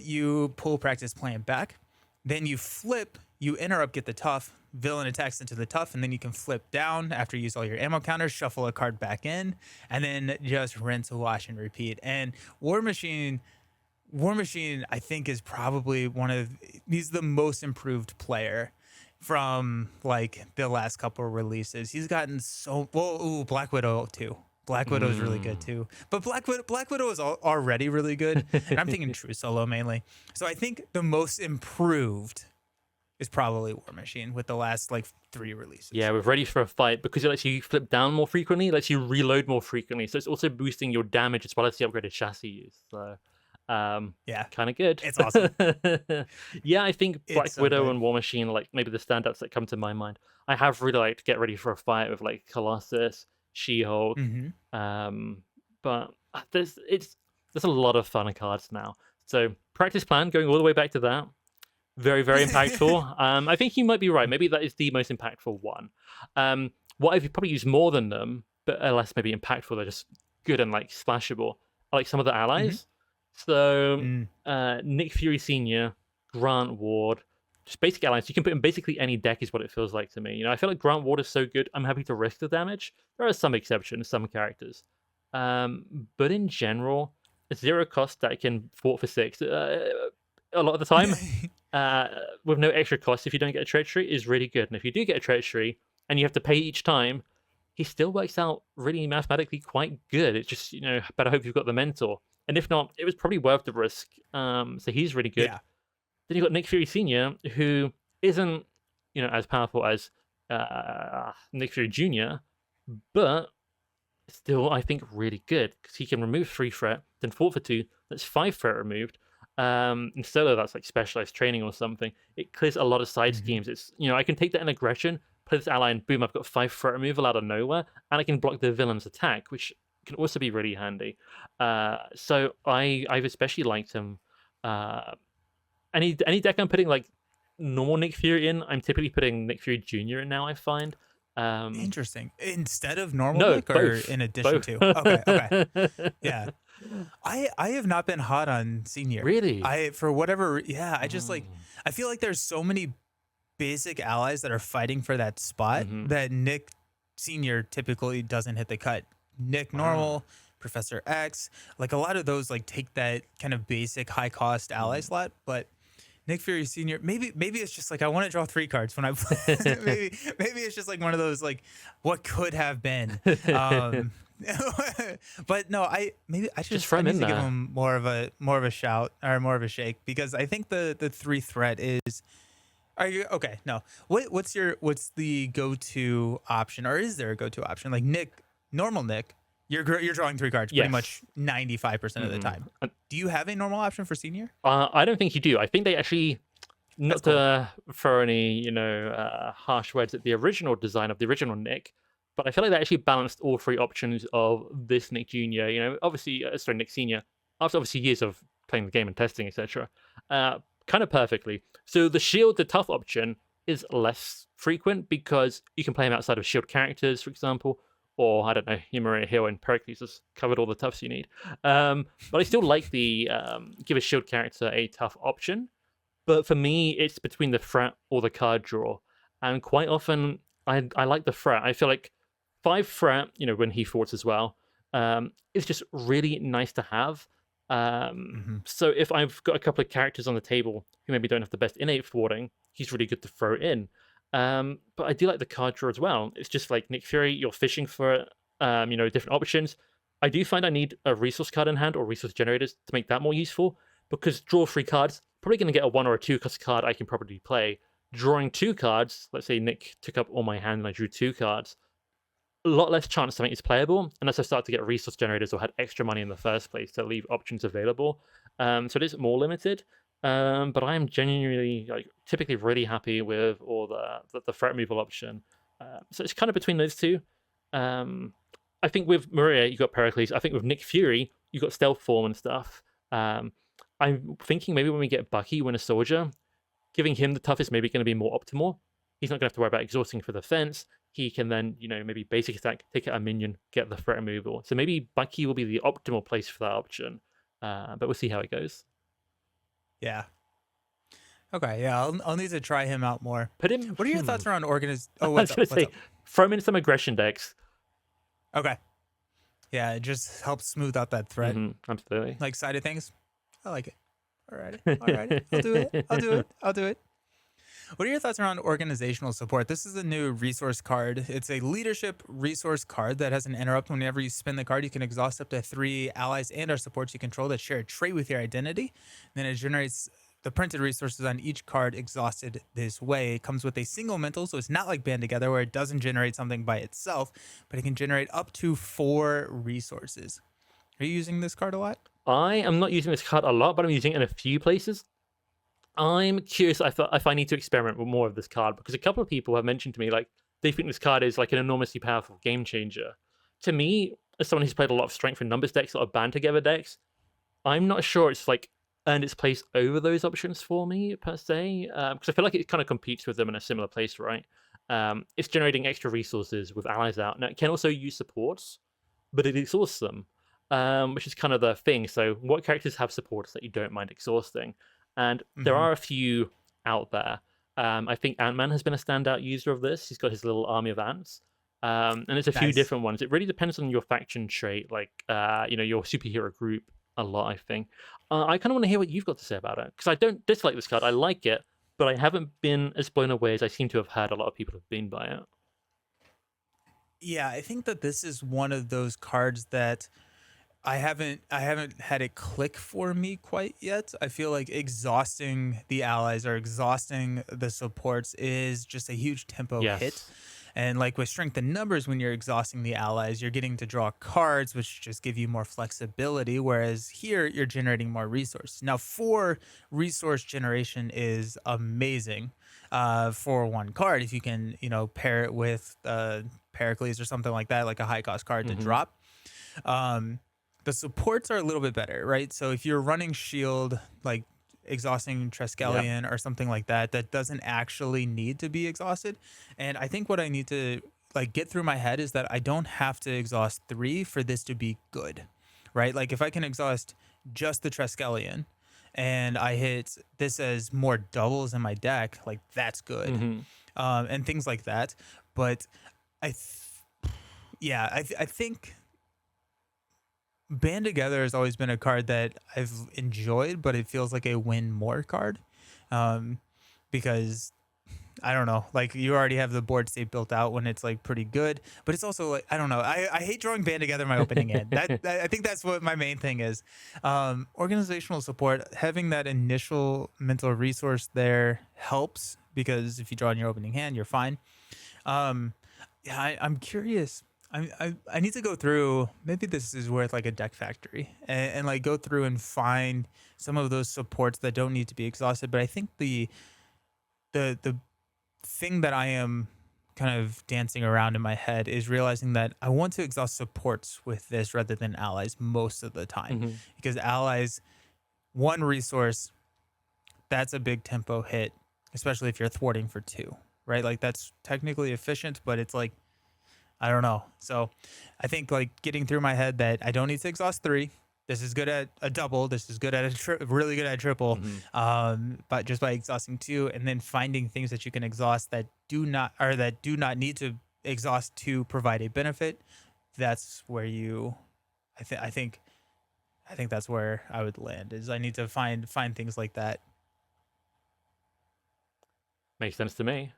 you pull practice plan back, then you flip, you interrupt, get the tough, villain attacks into the tough, and then you can flip down after you use all your ammo counters, shuffle a card back in, and then just rinse, wash, and repeat. And War Machine, War Machine, I think is probably he's the most improved player from like the last couple of releases. He's gotten so well. Ooh, Black Widow too. Black Widow is really good Mm. too. But Black Widow is already really good, and I'm thinking True Solo mainly. So I think the most improved is probably War Machine with the last like 3 releases. Yeah, we're ready for a fight because it lets you flip down more frequently, lets you reload more frequently. So it's also boosting your damage as well as the upgraded chassis use. So, Yeah, kind of good. it's awesome. Yeah, I think It's Black so Widow good. and War Machine are like maybe the standouts that come to my mind. I have really liked Get Ready for a Fight with like Colossus, She-Hulk, Hmm. um, but there's a lot of fun cards now. So practice plan, going all the way back to that, very, very impactful. I think you might be right. Maybe that is the most impactful one. What I've probably used more than them, but are less maybe impactful. They're just good and like splashable. I like some of the Hmm. allies. So Mm. Nick Fury Senior, Grant Ward, just basic allies. You can put in basically any deck, is what it feels like to me. I feel like Grant Ward is so good. I'm happy to risk the damage. There are some exceptions, some characters, but in general, a zero cost that can fort for 6 a lot of the time. uh, with no extra cost if you don't get a treachery is really good. And if you do get a treachery and you have to pay each time, he still works out really mathematically quite good. It's just, better hope you've got the mentor. And if not, it was probably worth the risk. So he's really good. Yeah. Then you've got Nick Fury Sr., who isn't, as powerful as Nick Fury Jr., but still, I think, really good because he can remove 3 threat, then 4 for 2. That's 5 threat removed. Instead of that's like specialized training or something, it clears a lot of side schemes. It's I can take that in aggression, play this ally, and boom, I've got 5 threat removal out of nowhere, and I can block the villain's attack, which can also be really handy. So I've especially liked him. Any deck I'm putting like normal Nick Fury in, I'm typically putting Nick Fury Jr. in now. I find. Interesting. Instead of normal No, Nick, or both. in addition Both. to? Okay. Yeah. I have not been hot on Senior. Really? For whatever. Yeah. I just like. Mm. I feel like there's so many basic allies that are fighting for that spot that Nick Senior typically doesn't hit the cut. Nick Normal, Professor X, like a lot of those like take that kind of basic high cost ally slot, but Nick Fury Sr. Maybe it's just like I want to draw 3 cards when I play. maybe it's just like one of those like what could have been. But no, I Just throw I him need in to give there. him more of a shout or more of a shake because I think the 3 threat is. Are you okay? No. What's the go-to option, or is there a go-to option? Like normal Nick, you're drawing 3 cards pretty Yes. much 95% of the time. Do you have a normal option for Senior? I don't think you do. I think they actually, not That's cool. to throw any, harsh words at the original design of the original Nick, but I feel like they actually balanced all 3 options of this Nick Jr. Obviously, sorry, Nick Senior, after obviously years of playing the game and testing, etc., kind of perfectly. So the shield, the tough option, is less frequent because you can play him outside of shield characters, for example, or I don't know, Maria Hill and Pericles has covered all the toughs you need. But I still like the give a shield character a tough option. But for me, it's between the threat or the card draw, and quite often I like the threat. I feel like 5 threat, when he thwarts as well, is just really nice to have. So if I've got a couple of characters on the table who maybe don't have the best innate thwarting, he's really good to throw in. But I do like the card draw as well. It's just like Nick Fury, you're fishing for different options. I do find I need a resource card in hand or resource generators to make that more useful because draw 3 cards, probably going to get a 1 or a 2 cost card I can probably play. Drawing 2 cards, let's say Nick took up all my hand and I drew 2 cards, a lot less chance something is playable unless I start to get resource generators or had extra money in the first place to leave options available. So it is more limited. But I am genuinely typically really happy with all the threat removal option. So it's kind of between those 2. I think with Maria you got Pericles. I think with Nick Fury you got stealth form and stuff. I'm thinking maybe when we get Bucky, Winter Soldier, giving him the toughest maybe going to be more optimal. He's not going to have to worry about exhausting for the fence. He can then, maybe basic attack, take out a minion, get the threat removal. So maybe Bucky will be the optimal place for that option. But we'll see how it goes. Yeah. Okay. Yeah. I'll need to try him out more. Put him. What are your thoughts around organiz? Oh, I was what's going up? to say, throw him in some aggression decks. Okay. Yeah, it just helps smooth out that threat Absolutely. like side of things. I like it. Alrighty. I'll do it. What are your thoughts around organizational support? This is a new resource card. It's a leadership resource card that has an interrupt. Whenever you spin the card, you can exhaust up to 3 allies and or supports you control that share a trait with your identity. Then it generates the printed resources on each card exhausted this way. It comes with a single mental, so it's not like Band Together where it doesn't generate something by itself, but it can generate up to 4 resources. Are you using this card a lot? I am not using this card a lot, but I'm using it in a few places. I'm curious if I need to experiment with more of this card because a couple of people have mentioned to me like they think this card is like an enormously powerful game changer. To me, as someone who's played a lot of strength and numbers decks, a lot of Band Together decks, I'm not sure it's like earned its place over those options for me per se because I feel like it kind of competes with them in a similar place, right? It's generating extra resources with allies out. Now it can also use supports, but it exhausts them, which is kind of the thing. So what characters have supports that you don't mind exhausting? And there are a few out there. I think Ant-Man has been a standout user of this. He's got his little army of ants. And there's a few Nice. different ones. It really depends on your faction trait, like, your superhero group a lot, I think. I kind of want to hear what you've got to say about it, because I don't dislike this card. I like it, but I haven't been as blown away as I seem to have heard a lot of people have been by it. Yeah, I think that this is one of those cards that I haven't had it click for me quite yet. I feel like exhausting the allies or exhausting the supports is just a huge tempo hit. Yes. And like with strength in numbers, when you're exhausting the allies, you're getting to draw cards, which just give you more flexibility. Whereas here, you're generating more resource. Now, 4 resource generation is amazing for one card. If you can, pair it with Pericles or something like that, like a high cost card to Hmm. drop. Um, the supports are a little bit better, right? So if you're running shield, like exhausting Yep. Triskelion or something like that, that doesn't actually need to be exhausted. And I think what I need to like get through my head is that I don't have to exhaust 3 for this to be good, right? Like if I can exhaust just the Triskelion and I hit this as more doubles in my deck, like that's good. Hmm. And things like that. But I, yeah, I think Band Together has always been a card that I've enjoyed, but it feels like a win more card. Um, because I don't know, like you already have the board state built out when it's like pretty good, but it's also like I don't know. I hate drawing Band Together in my opening hand. I think that's what my main thing is. Organizational support, having that initial mental resource there helps because if you draw in your opening hand, you're fine. Um, yeah, I'm curious. I need to go through. Maybe this is worth like a deck factory and like go through and find some of those supports that don't need to be exhausted. But I think the thing that I am kind of dancing around in my head is realizing that I want to exhaust supports with this rather than allies most of the time Hmm. because allies one resource that's a big tempo hit, especially if you're thwarting for 2, right? Like that's technically efficient, but it's like I don't know. So I think like getting through my head that I don't need to exhaust 3. This is good at a double. This is good at really good at a triple. Hmm. But just by exhausting 2, and then finding things that you can exhaust that do not need to exhaust to provide a benefit. That's where I think that's where I would land. Is I need to find things like that. Makes sense to me.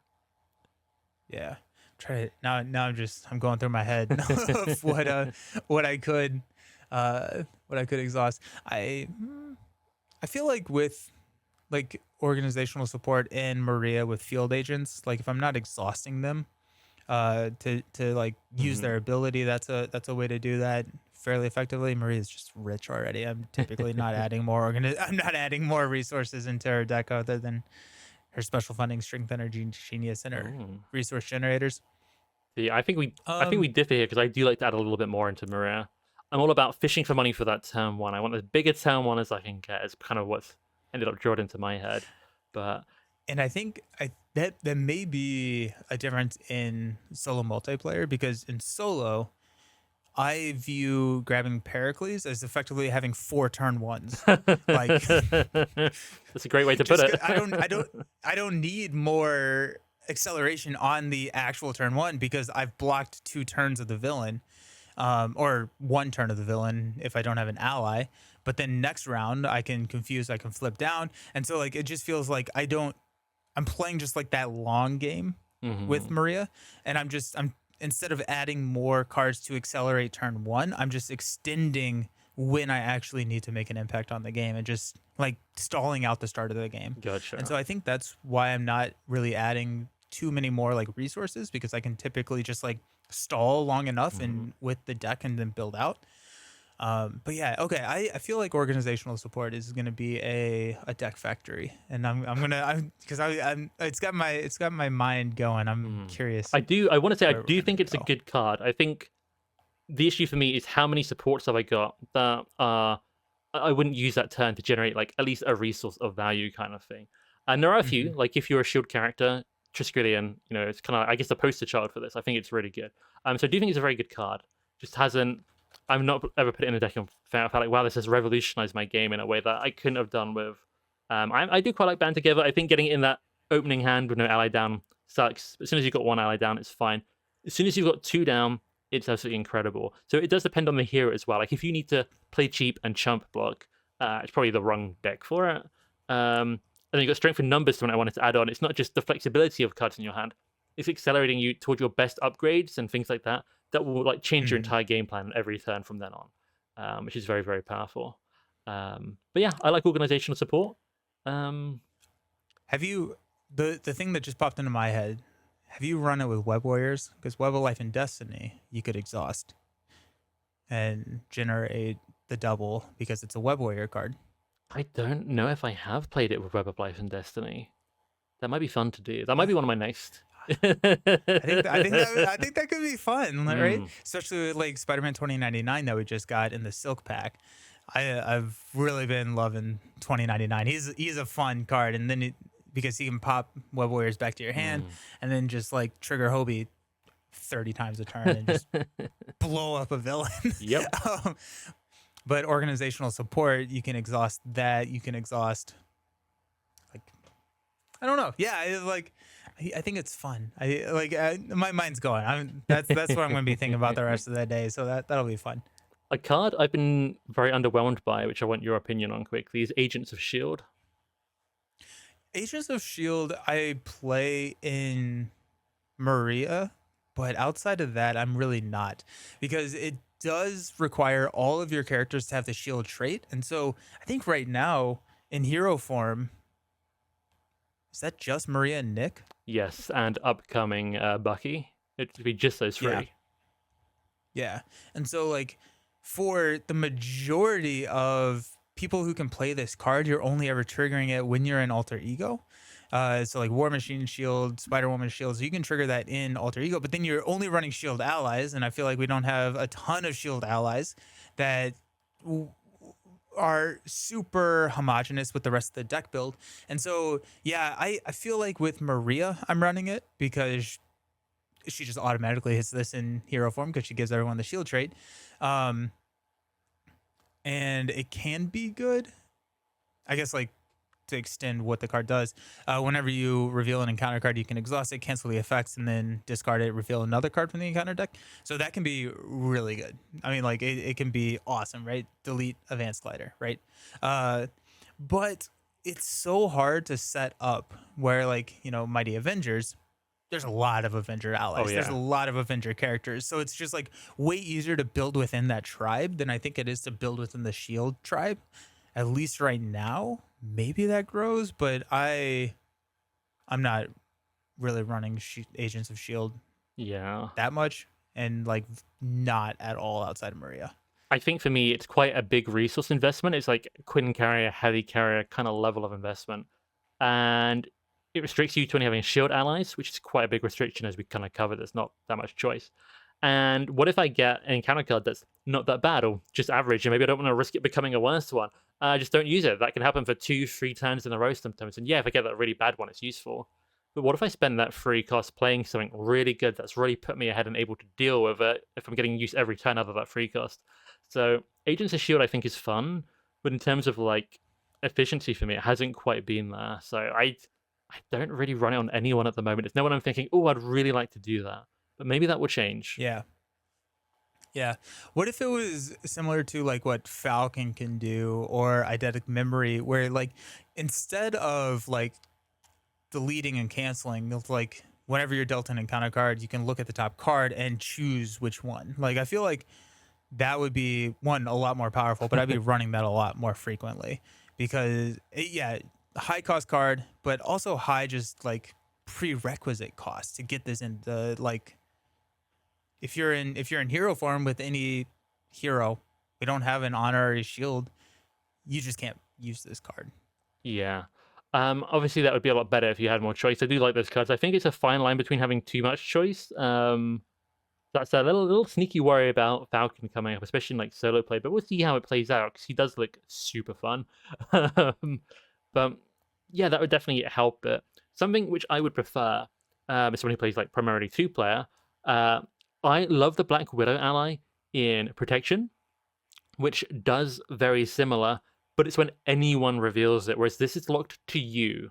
Yeah. Try it now. Now I'm going through my head of what I could what I could exhaust. I feel like with like organizational support in Maria with field agents, like if I'm not exhausting them to like use Hmm. their ability, that's a way to do that fairly effectively. Maria's just rich already. I'm typically not adding more I'm not adding more resources into her deck other than her special funding, strength, energy, genius, and her Mm. resource generators. See, I think we Um, differ here because I do like to add a little bit more into Maria. I'm all about fishing for money for that turn one. I want as big a turn one as I can get. It's kind of what's ended up drawn into my head. But and I think that may be a difference in solo multiplayer because in solo, I view grabbing Pericles as effectively having 4 turn 1s. Like that's a great way to put just it. I don't need more acceleration on the actual turn 1 because I've blocked 2 turns of the villain, or 1 turn of the villain if I don't have an ally. But then next round I can confuse, I can flip down, and so like it just feels like I'm playing just like that long game with Hmm. Maria, and I'm instead of adding more cards to accelerate turn 1, I'm just extending when I actually need to make an impact on the game and just like stalling out the start of the game. And Gotcha. so I think that's why I'm not really adding too many more like resources because I can typically just like stall long enough Hmm. and with the deck and then build out. But yeah, okay. I feel like organizational support is going to be a deck factory, and I'm because I'm it's got my mind going. I'm Mm. curious I want to say I where we're do gonna think it's a go. good card. I think the issue for me is how many supports have I got that I wouldn't use that turn to generate like at least a resource of value kind of thing. And there are a Hmm. few, like if you're a shield character, Triskelion, it's kind of I guess the poster child for this. I think it's really good. So I do think it's a very good card. Just hasn't I've not ever put it in a deck and felt like wow, this has revolutionized my game in a way that I couldn't have done with. I do quite like Band Together. I think getting it in that opening hand with no ally down sucks. As soon as you've got one ally down, it's fine. As soon as you've got 2 down, it's absolutely incredible. So it does depend on the hero as well. Like if you need to play cheap and chump block, it's probably the wrong deck for it. And then you've got strength in numbers, something I wanted to add on. It's not just the flexibility of cards in your hand, it's accelerating you toward your best upgrades and things like that that will like change your Mhm. entire game plan every turn from then on, which is very, very powerful. But yeah, I like organizational support. Um, Have you the thing that just popped into my head? Have you run it with Web Warriors? Because Web of Life and Destiny, you could exhaust and generate the double because it's a Web Warrior card. I don't know if I have played it with Web of Life and Destiny. That might be fun to do. That might Uh, be one of my next. I think that could be fun, right? Mm, Especially with like Spider-Man 2099 that we just got in the Silk Pack. I've really been loving 2099. He's a fun card, and then because he can pop Web Warriors back to your hand, mm. and then just like trigger Hobie 30 times a turn and just blow up a villain. Yep. um, but organizational support, you can exhaust that. You can exhaust like I don't know. Yeah, I think it's fun. My mind's going. That's what I'm going to be thinking about the rest of the day. So that'll be fun. A card I've been very underwhelmed by, which I want your opinion on quickly, is Agents of Shield. Agents of Shield, I play in Maria, but outside of that, I'm really not because it does require all of your characters to have the shield trait, and so I think right now in hero form, is that just Maria and Nick? Yes, and upcoming Bucky. It'd be just those Yeah. three. Yeah. And so like for the majority of people who can play this card, you're only ever triggering it when you're in alter ego. So like War Machine Shield, Spider Woman Shield, so you can trigger that in alter ego, but then you're only running shield allies, and I feel like we don't have a ton of shield allies that w- are super homogenous with the rest of the deck build. And so yeah, I feel like with Maria, I'm running it because she just automatically hits this in hero form because she gives everyone the shield trait. Um, and it can be good. I guess like to extend what the card does. Whenever you reveal an encounter card, you can exhaust it, cancel the effects, and then discard it, reveal another card from the encounter deck. So that can be really good. I mean, like it can be awesome, right? Delete Advanced Glider, right? But it's so hard to set up where like, Mighty Avengers, there's a lot of Avenger Oh allies. There's a yeah. lot of Avenger characters. So it's just like way easier to build within that tribe than I think it is to build within the Shield tribe. At least right now. Maybe that grows, but I'm not really running Agents of Shield Yeah. that much, and like not at all outside of Maria. I think for me, it's quite a big resource investment. It's like Quinn carrier, Heli carrier kind of level of investment. And it restricts you to only having shield allies, which is quite a big restriction as we kind of covered. There's not that much choice. And what if I get an encounter card that's not that bad or just average, and maybe I don't want to risk it becoming a worse one? Just don't use it. That can happen for 2-3 turns in a row sometimes. And yeah, if I get that really bad one, it's useful. But what if I spend that free cost playing something really good that's really put me ahead and able to deal with it if I'm getting use every turn out of that free cost? So Agents of Shield I think is fun, but in terms of like efficiency for me, it hasn't quite been there. So I don't really run it on anyone at the moment. It's no one I'm thinking, oh, I'd really like to do that. But maybe that will change. Yeah. Yeah. What if it was similar to like what Falcon can do or Eidetic Memory, where like instead of like deleting and canceling, it's like whenever you're dealt an encounter card, you can look at the top card and choose which one. Like I feel like that would be one a lot more powerful, but I'd be running that a lot more frequently because yeah, high cost card, but also high just like prerequisite cost to get this into like if you're in hero form with any hero, we don't have an honorary shield. You just can't use this card. Yeah. Obviously that would be a lot better if you had more choice. I do like those cards. I think it's a fine line between having too much choice. That's a little sneaky worry about Falcon coming up, especially in like solo play. But we'll see how it plays out because he does look super fun. But yeah, that would definitely help it. Something which I would prefer, as someone who plays like primarily 2-player, I love the Black Widow ally in Protection, which does very similar, but it's when anyone reveals it, whereas this is locked to you.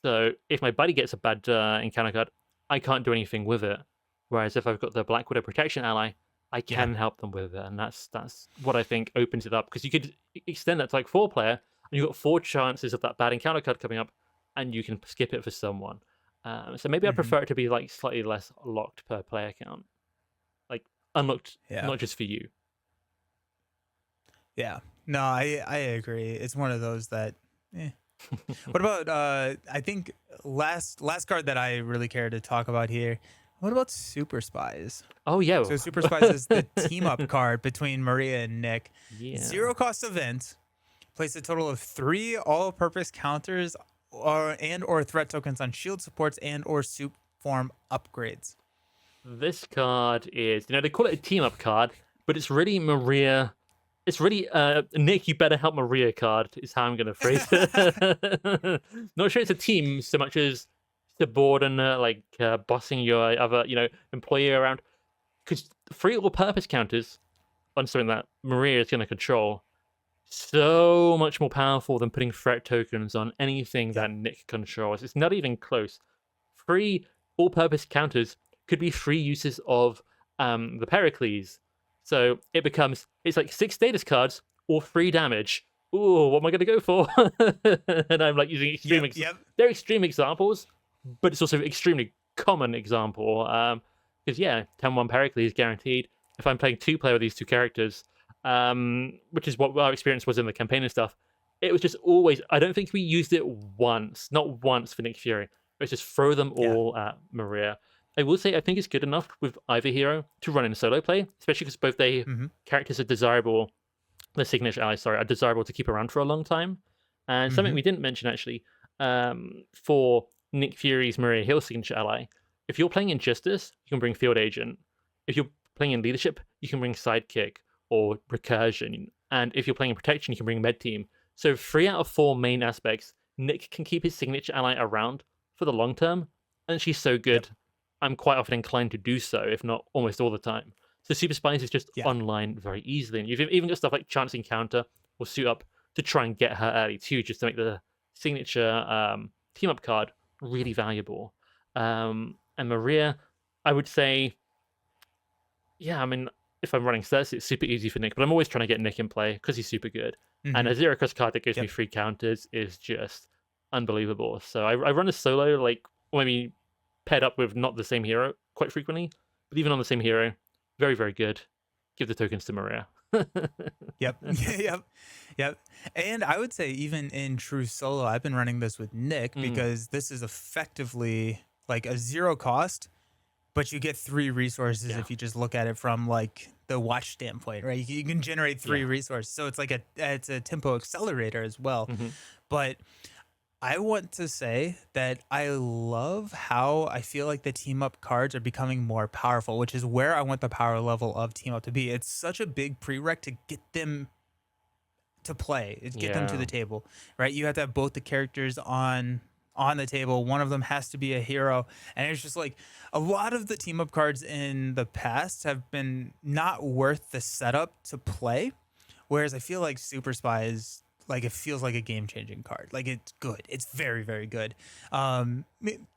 So if my buddy gets a bad encounter card, I can't do anything with it. Whereas if I've got the Black Widow Protection ally, I Yeah. can help them with it, and that's what I think opens it up because you could extend that to like 4 player, and you've got 4 chances of that bad encounter card coming up, and you can skip it for someone. So maybe I Hmm. prefer it to be like slightly less locked per player count, like unlocked, Yeah. not just for you. Yeah. No, I agree. It's one of those that. Eh. What about I think last card that I really care to talk about here. What about Super Spies? Oh yeah, So Super Spies is the team up card between Maria and Nick. yeah. Zero cost event. Place a total of 3 all-purpose counters or threat tokens on shield supports and or soup form upgrades. This card is, they call it a team up card, but it's really Maria. It's really Nick, you better help Maria card is how I'm gonna phrase it. Not sure it's a team so much as subordinate, like bossing your other, employee around. Because 3 all-purpose counters on something that Maria is gonna control so much more powerful than putting threat tokens on anything Yep. that Nick controls. It's not even close. 3 all-purpose counters could be 3 uses of the Pericles. So it's like 6 status cards or 3 damage. Ooh, what am I going to go for? And I'm like using extreme. Yep. They're extreme examples, but it's also extremely common example. Because yeah, 10-1 Pericles guaranteed. If I'm playing 2-player with these 2 characters, which is what our experience was in the campaign and stuff, it was just always. I don't think we used it once, not once for Nick Fury. It's just throw them Yeah. all at Maria. I will say I think it's good enough with either hero to run in solo play, especially because both they Mhm. characters are desirable. The signature allies, sorry, are desirable to keep around for a long time. And something Mhm. we didn't mention actually, for Nick Fury's Maria Hill signature ally, if you're playing Injustice, you can bring Field Agent. If you're playing in Leadership, you can bring Sidekick or Recursion. And if you're playing in Protection, you can bring Med Team. So 3 out of 4 main aspects, Nick can keep his signature ally around for the long term, and she's so good. Yep. I'm quite often inclined to do so, if not almost all the time. So Super Spies is just Yeah. online very easily, and you've even got stuff like Chance Encounter or Suit Up to try and get her early too, just to make the signature team up card really valuable. And Maria, I would say, yeah, I mean, if I'm running sets, it's super easy for Nick, but I'm always trying to get Nick in play because he's super good. And Mhm. a zero cost card that gives me Yep. 3 counters is just unbelievable. So I run a solo, like, or maybe paired up with not the same hero quite frequently, but even on the same hero, very, very good. Give the tokens to Maria. Yep. Yep. Yep. And I would say even in true solo, I've been running this with Nick Mm. because this is effectively like a zero cost, but you get 3 resources Yeah. if you just look at it from like the watch standpoint, right? You can generate 3 Yeah. resources. So it's like it's a tempo accelerator as well. Mhm. But I want to say that I love how I feel like the team up cards are becoming more powerful, which is where I want the power level of team up to be. It's such a big prereq to get them to play, is get them to Yeah. the table, right? You have to have both the characters on the table. One of them has to be a hero, and it's just like a lot of the team up cards in the past have been not worth the setup to play. Whereas I feel like Super Spy is like it feels like a game changing card. Like it's good. It's very very good.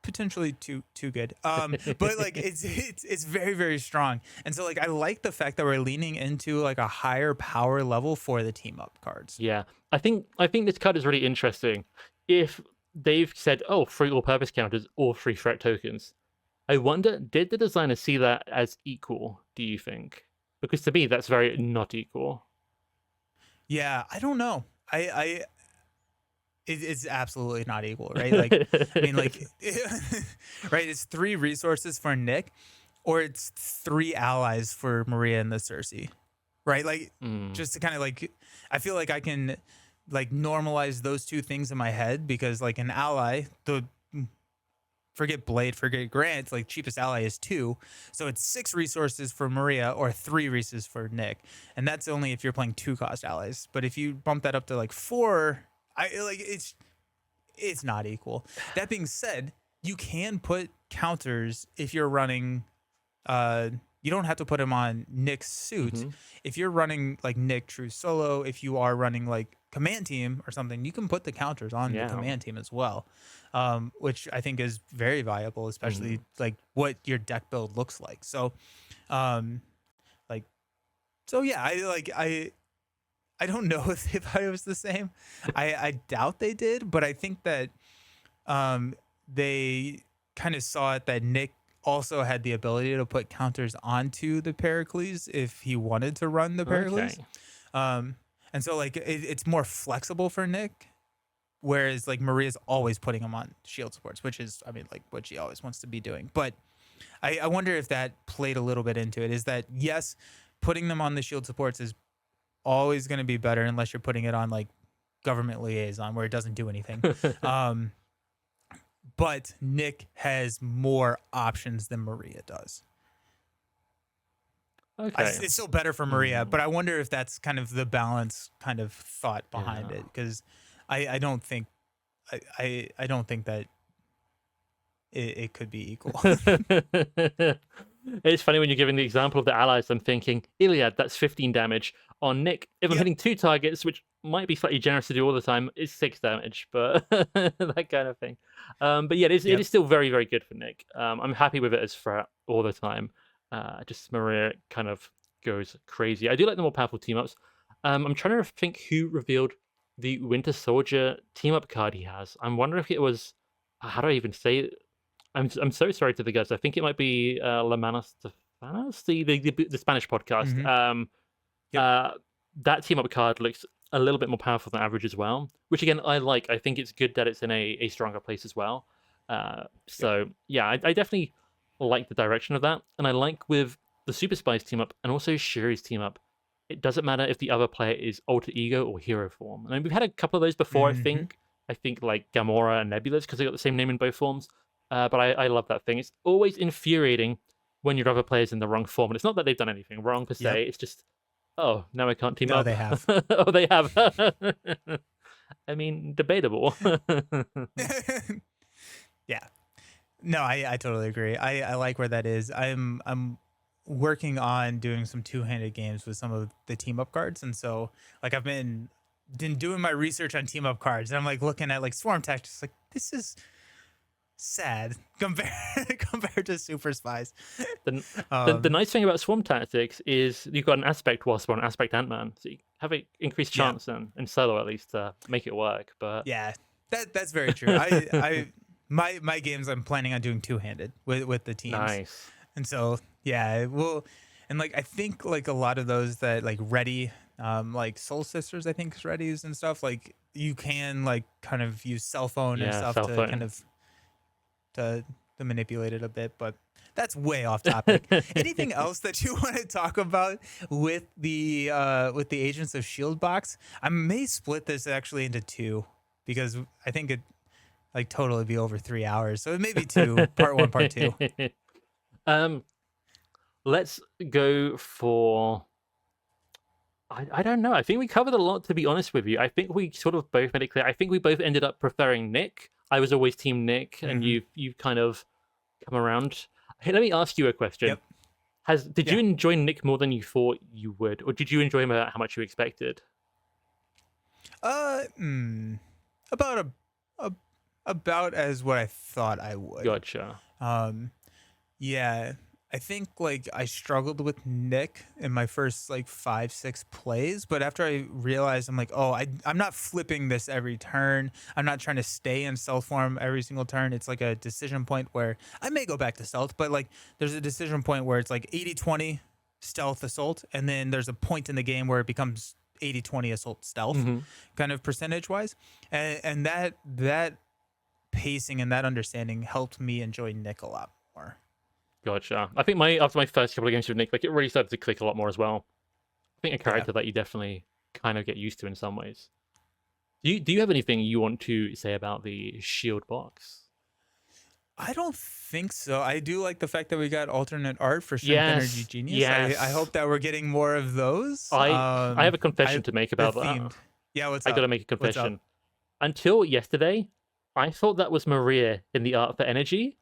Potentially too good. But like it's very very strong. And so like I like the fact that we're leaning into like a higher power level for the team up cards. Yeah, I think this card is really interesting. If they've said, "Oh, 3 all-purpose counters or 3 threat tokens," I wonder, did the designer see that as equal? Do you think? Because to me, that's very not equal. Yeah, I don't know. It's absolutely not equal, right? Like, I mean, like, right? It's 3 resources for Nick, or it's 3 allies for Maria and the Cersei, right? Like, Mm, just to kind of like, I feel like I can like normalize those 2 things in my head because like an ally, the forget Blade, forget Grant, like cheapest ally is 2. So it's 6 resources for Maria or 3 resources for Nick. And that's only if you're playing 2 cost allies. But if you bump that up to like 4, I like it's not equal. That being said, you can put counters if you're running you don't have to put them on Nick's suit. mhm. If you're running like Nick True Solo, if you are running like Command Team or something, you can put the counters on the Yeah. Command Team as well, which I think is very valuable, especially like what your deck build looks like. So, um, like So yeah, I don't know if I was the same. I doubt they did, but I think that um they kind of saw it that Nick also had the ability to put counters onto the Pericles if he wanted to run the Pericles. Okay. Um and so like it's more flexible for Nick, whereas like Maria's always putting him on shield supports, which is I mean like what she always wants to be doing. But I wonder if that played a little bit into it. Is that yes, putting them on the shield supports is always going to be better unless you're putting it on like government liaison where it doesn't do anything. Um, but Nick has more options than Maria does. Okay. It's still better for Maria, Mm, but I wonder if that's kind of the balance kind of thought behind yeah. it because I don't think I don't think that it could be equal. It's funny when you're giving the example of the allies. I'm thinking Iliad, that's 15 damage on Nick. If I'm Yep. hitting 2 targets, which might be slightly generous to do all the time, is 6 damage, but that kind of thing. But yeah, it Yep. is still very, very good for Nick. I'm happy with it as threat all the time. Just Maria kind of goes crazy. I do like the more powerful team ups. I'm trying to think who revealed the Winter Soldier team up card he has. I'm wondering if it was. How do I even say it? I'm so sorry to the guys. I think it might be La Manos Stefanos, the Spanish podcast. Hmm. Yep. Uh, that team up card looks a little bit more powerful than average as well, which again I like. I think it's good that it's in a stronger place as well. Yep. So yeah, I definitely like the direction of that, and I like with the Super Spies team up and also Shuri's team up. It doesn't matter if the other player is alter ego or hero form. And we've had a couple of those before. Hmm. I think like Gamora and Nebulous because they got the same name in both forms. But I love that thing. It's always infuriating when your other player's in the wrong form. And it's not that they've done anything wrong per Yep. se. It's just, oh, now I can't team No, up. they have. Oh, they have. I mean, debatable. Yeah. No, I totally agree. I like where that is. I'm working on doing some two-handed games with some of the team up cards, and so like I've been doing my research on team up cards, and I'm like looking at like Swarm Tactics, like this is sad compared to Super Spies. the, the Um, nice thing about Swarm Tactics is you've got an Aspect Wasp or an Aspect Ant-Man. So you have an increased yeah, chance in solo at least to make it work. But yeah, that's very true. I my games I'm planning on doing two-handed with the teams. nice. And so, yeah, well, and like I think like a lot of those that like Ready, like Soul Sisters, I think is Ready's and stuff. Like you can like kind of use cell phone and Yeah, stuff cell to kind phone. of to manipulate it a bit, but that's way off topic. Anything else that you want to talk about with the Agents of Shield box? I may split this actually into two because I think it like totally be over 3 hours. So it may be two, part one, part two. um, let's go for. I don't know. I think we covered a lot, to be honest with you. I think we sort of both made it clear. I think we both ended up preferring Nick. I was always Team Nick, and Hmm. you've kind of come around. Hey, let me ask you a question. Yep. Did you Yeah. enjoy Nick more than you thought you would, or did you enjoy him about how much you expected? Uh, mm, about a about as what I thought I would. Gotcha. Um, yeah, I think like I struggled with Nick in my first like 5, 6 plays, but after I realized I'm like, oh, I'm not flipping this every turn. I'm not trying to stay in stealth form every single turn. It's like a decision point where I may go back to stealth, but like there's a decision point where it's like 80-20 stealth assault, and then there's a point in the game where it becomes 80-20 assault stealth Hmm. kind of percentage wise, and that pacing and that understanding helped me enjoy Nick a lot more. Gotcha. I think after my first couple of games with Nick, like it really started to click a lot more as well. I think a Yeah. character that you definitely kind of get used to in some ways. Do you have anything you want to say about the Shield box? I don't think so. I do like the fact that we got alternate art for Strength Energy Genius. I Yes. hope that we're getting more of those. I have a confession I to make the about that. themed. Yeah, what's I up? gotta make a What's up? confession. Until yesterday, I thought that was Maria in the art for energy.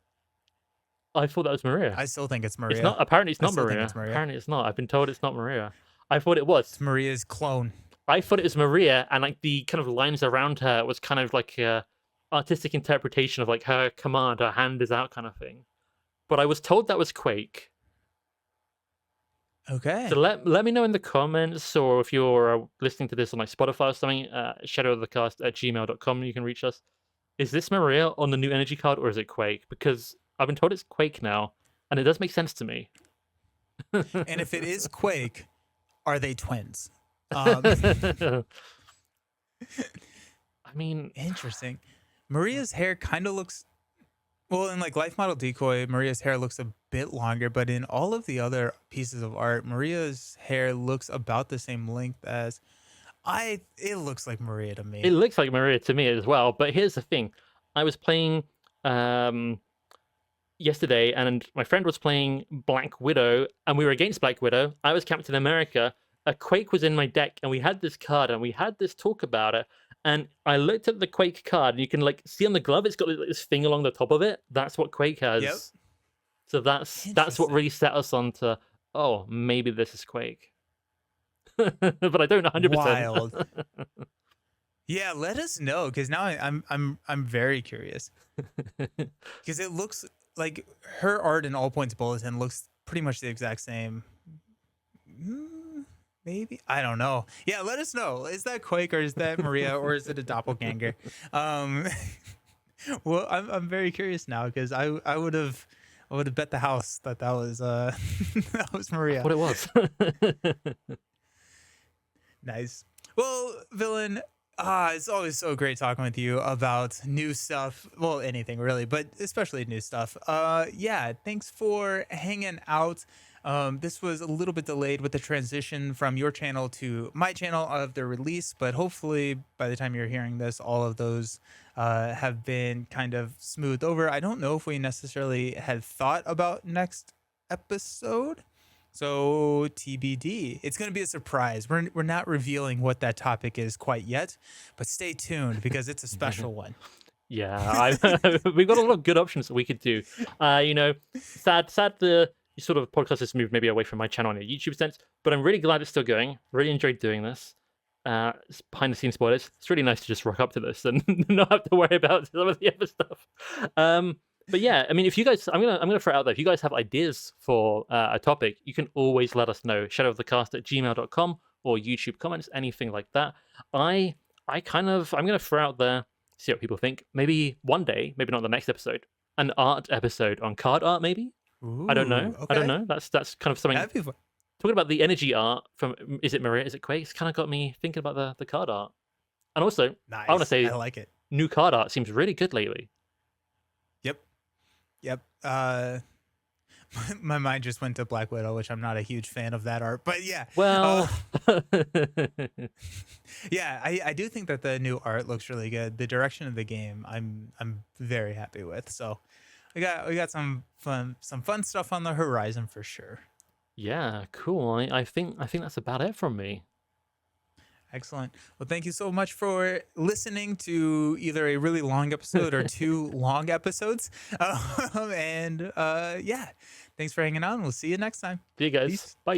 I thought that was Maria. I still think it's Maria. It's not. Apparently, it's I not still think Maria. it's Maria. Apparently, it's not. I've been told it's not Maria. I thought it was. It's Maria's clone. I thought it was Maria, and like the kind of lines around her was kind of like a artistic interpretation of like her command, her hand is out kind of thing. But I was told that was Quake. Okay. So let me know in the comments, or if you're listening to this on like Spotify or something, shadowofthecast@gmail.com, you can reach us. Is this Maria on the new energy card, or is it Quake? Because I've been told it's Quake now, and it does make sense to me. And if it is Quake, are they twins? I mean, Interesting. Maria's hair kind of looks well in like Life Model Decoy. Maria's hair looks a bit longer, but in all of the other pieces of art, Maria's hair looks about the same length as I. It looks like Maria to it me. looks like Maria to me as well. But here's the thing: I was playing yesterday, and my friend was playing Black Widow, and we were against Black Widow. I was Captain America. A Quake was in my deck, and we had this card, and we had this talk about it. And I looked at the Quake card, and you can like see on the glove, it's got like, this thing along the top of it. That's what Quake has. Yep. So that's what Interesting. really set us on to, oh, maybe this is Quake. But I don't 100%. Wild. Yeah, let us know because now I'm very curious because it looks like her art in All Points Bulletin looks pretty much the exact same. Maybe I don't know. Yeah, let us know. Is that Quake or is that Maria or is it a doppelganger? Um, well, I'm very curious now because I would have bet the house that was that was Maria. What it was. Nice. Well, Villain, it's always so great talking with you about new stuff. Well, anything really, but especially new stuff. Yeah, thanks for hanging out. This was a little bit delayed with the transition from your channel to my channel of the release, but hopefully by the time you're hearing this, all of those have been kind of smoothed over. I don't know if we necessarily had thought about next episode. So TBD. It's going to be a surprise. We're not revealing what that topic is quite yet, but stay tuned because it's a special one. Yeah, we've got a lot of good options that we could do. Sad the sort of podcast has moved maybe away from my channel in a YouTube sense, but I'm really glad it's still going. Really enjoyed doing this. Behind the scenes spoilers. It's really nice to just rock up to this and not have to worry about some of the other stuff. But yeah, I mean, if you guys, I'm gonna throw it out there. If you guys have ideas for a topic, you can always let us know. Shadowofthecast@gmail.com or YouTube comments, anything like that. I'm gonna throw out there, see what people think. Maybe one day, maybe not the next episode, an art episode on card art. Maybe I don't know. Ooh, I don't okay. know. That's kind of something. That'd be fun. Talking about the energy art from, is it Maria? Is it Quake? It's kind of got me thinking about the card art. And also, I want to Nice. say I like it. new card art seems really good lately. Yep. Yep. My mind just went to Black Widow, which I'm not a huge fan of that art, but yeah. Well, Yeah, I do think that the new art looks really good. The direction of the game, I'm very happy with. So we got some fun stuff on the horizon for sure. yeah, cool. I think that's about it from me. Excellent. Well, thank you so much for listening to either a really long episode or two long episodes. Yeah, thanks for hanging on. We'll see you next time. See you guys. Peace. Bye.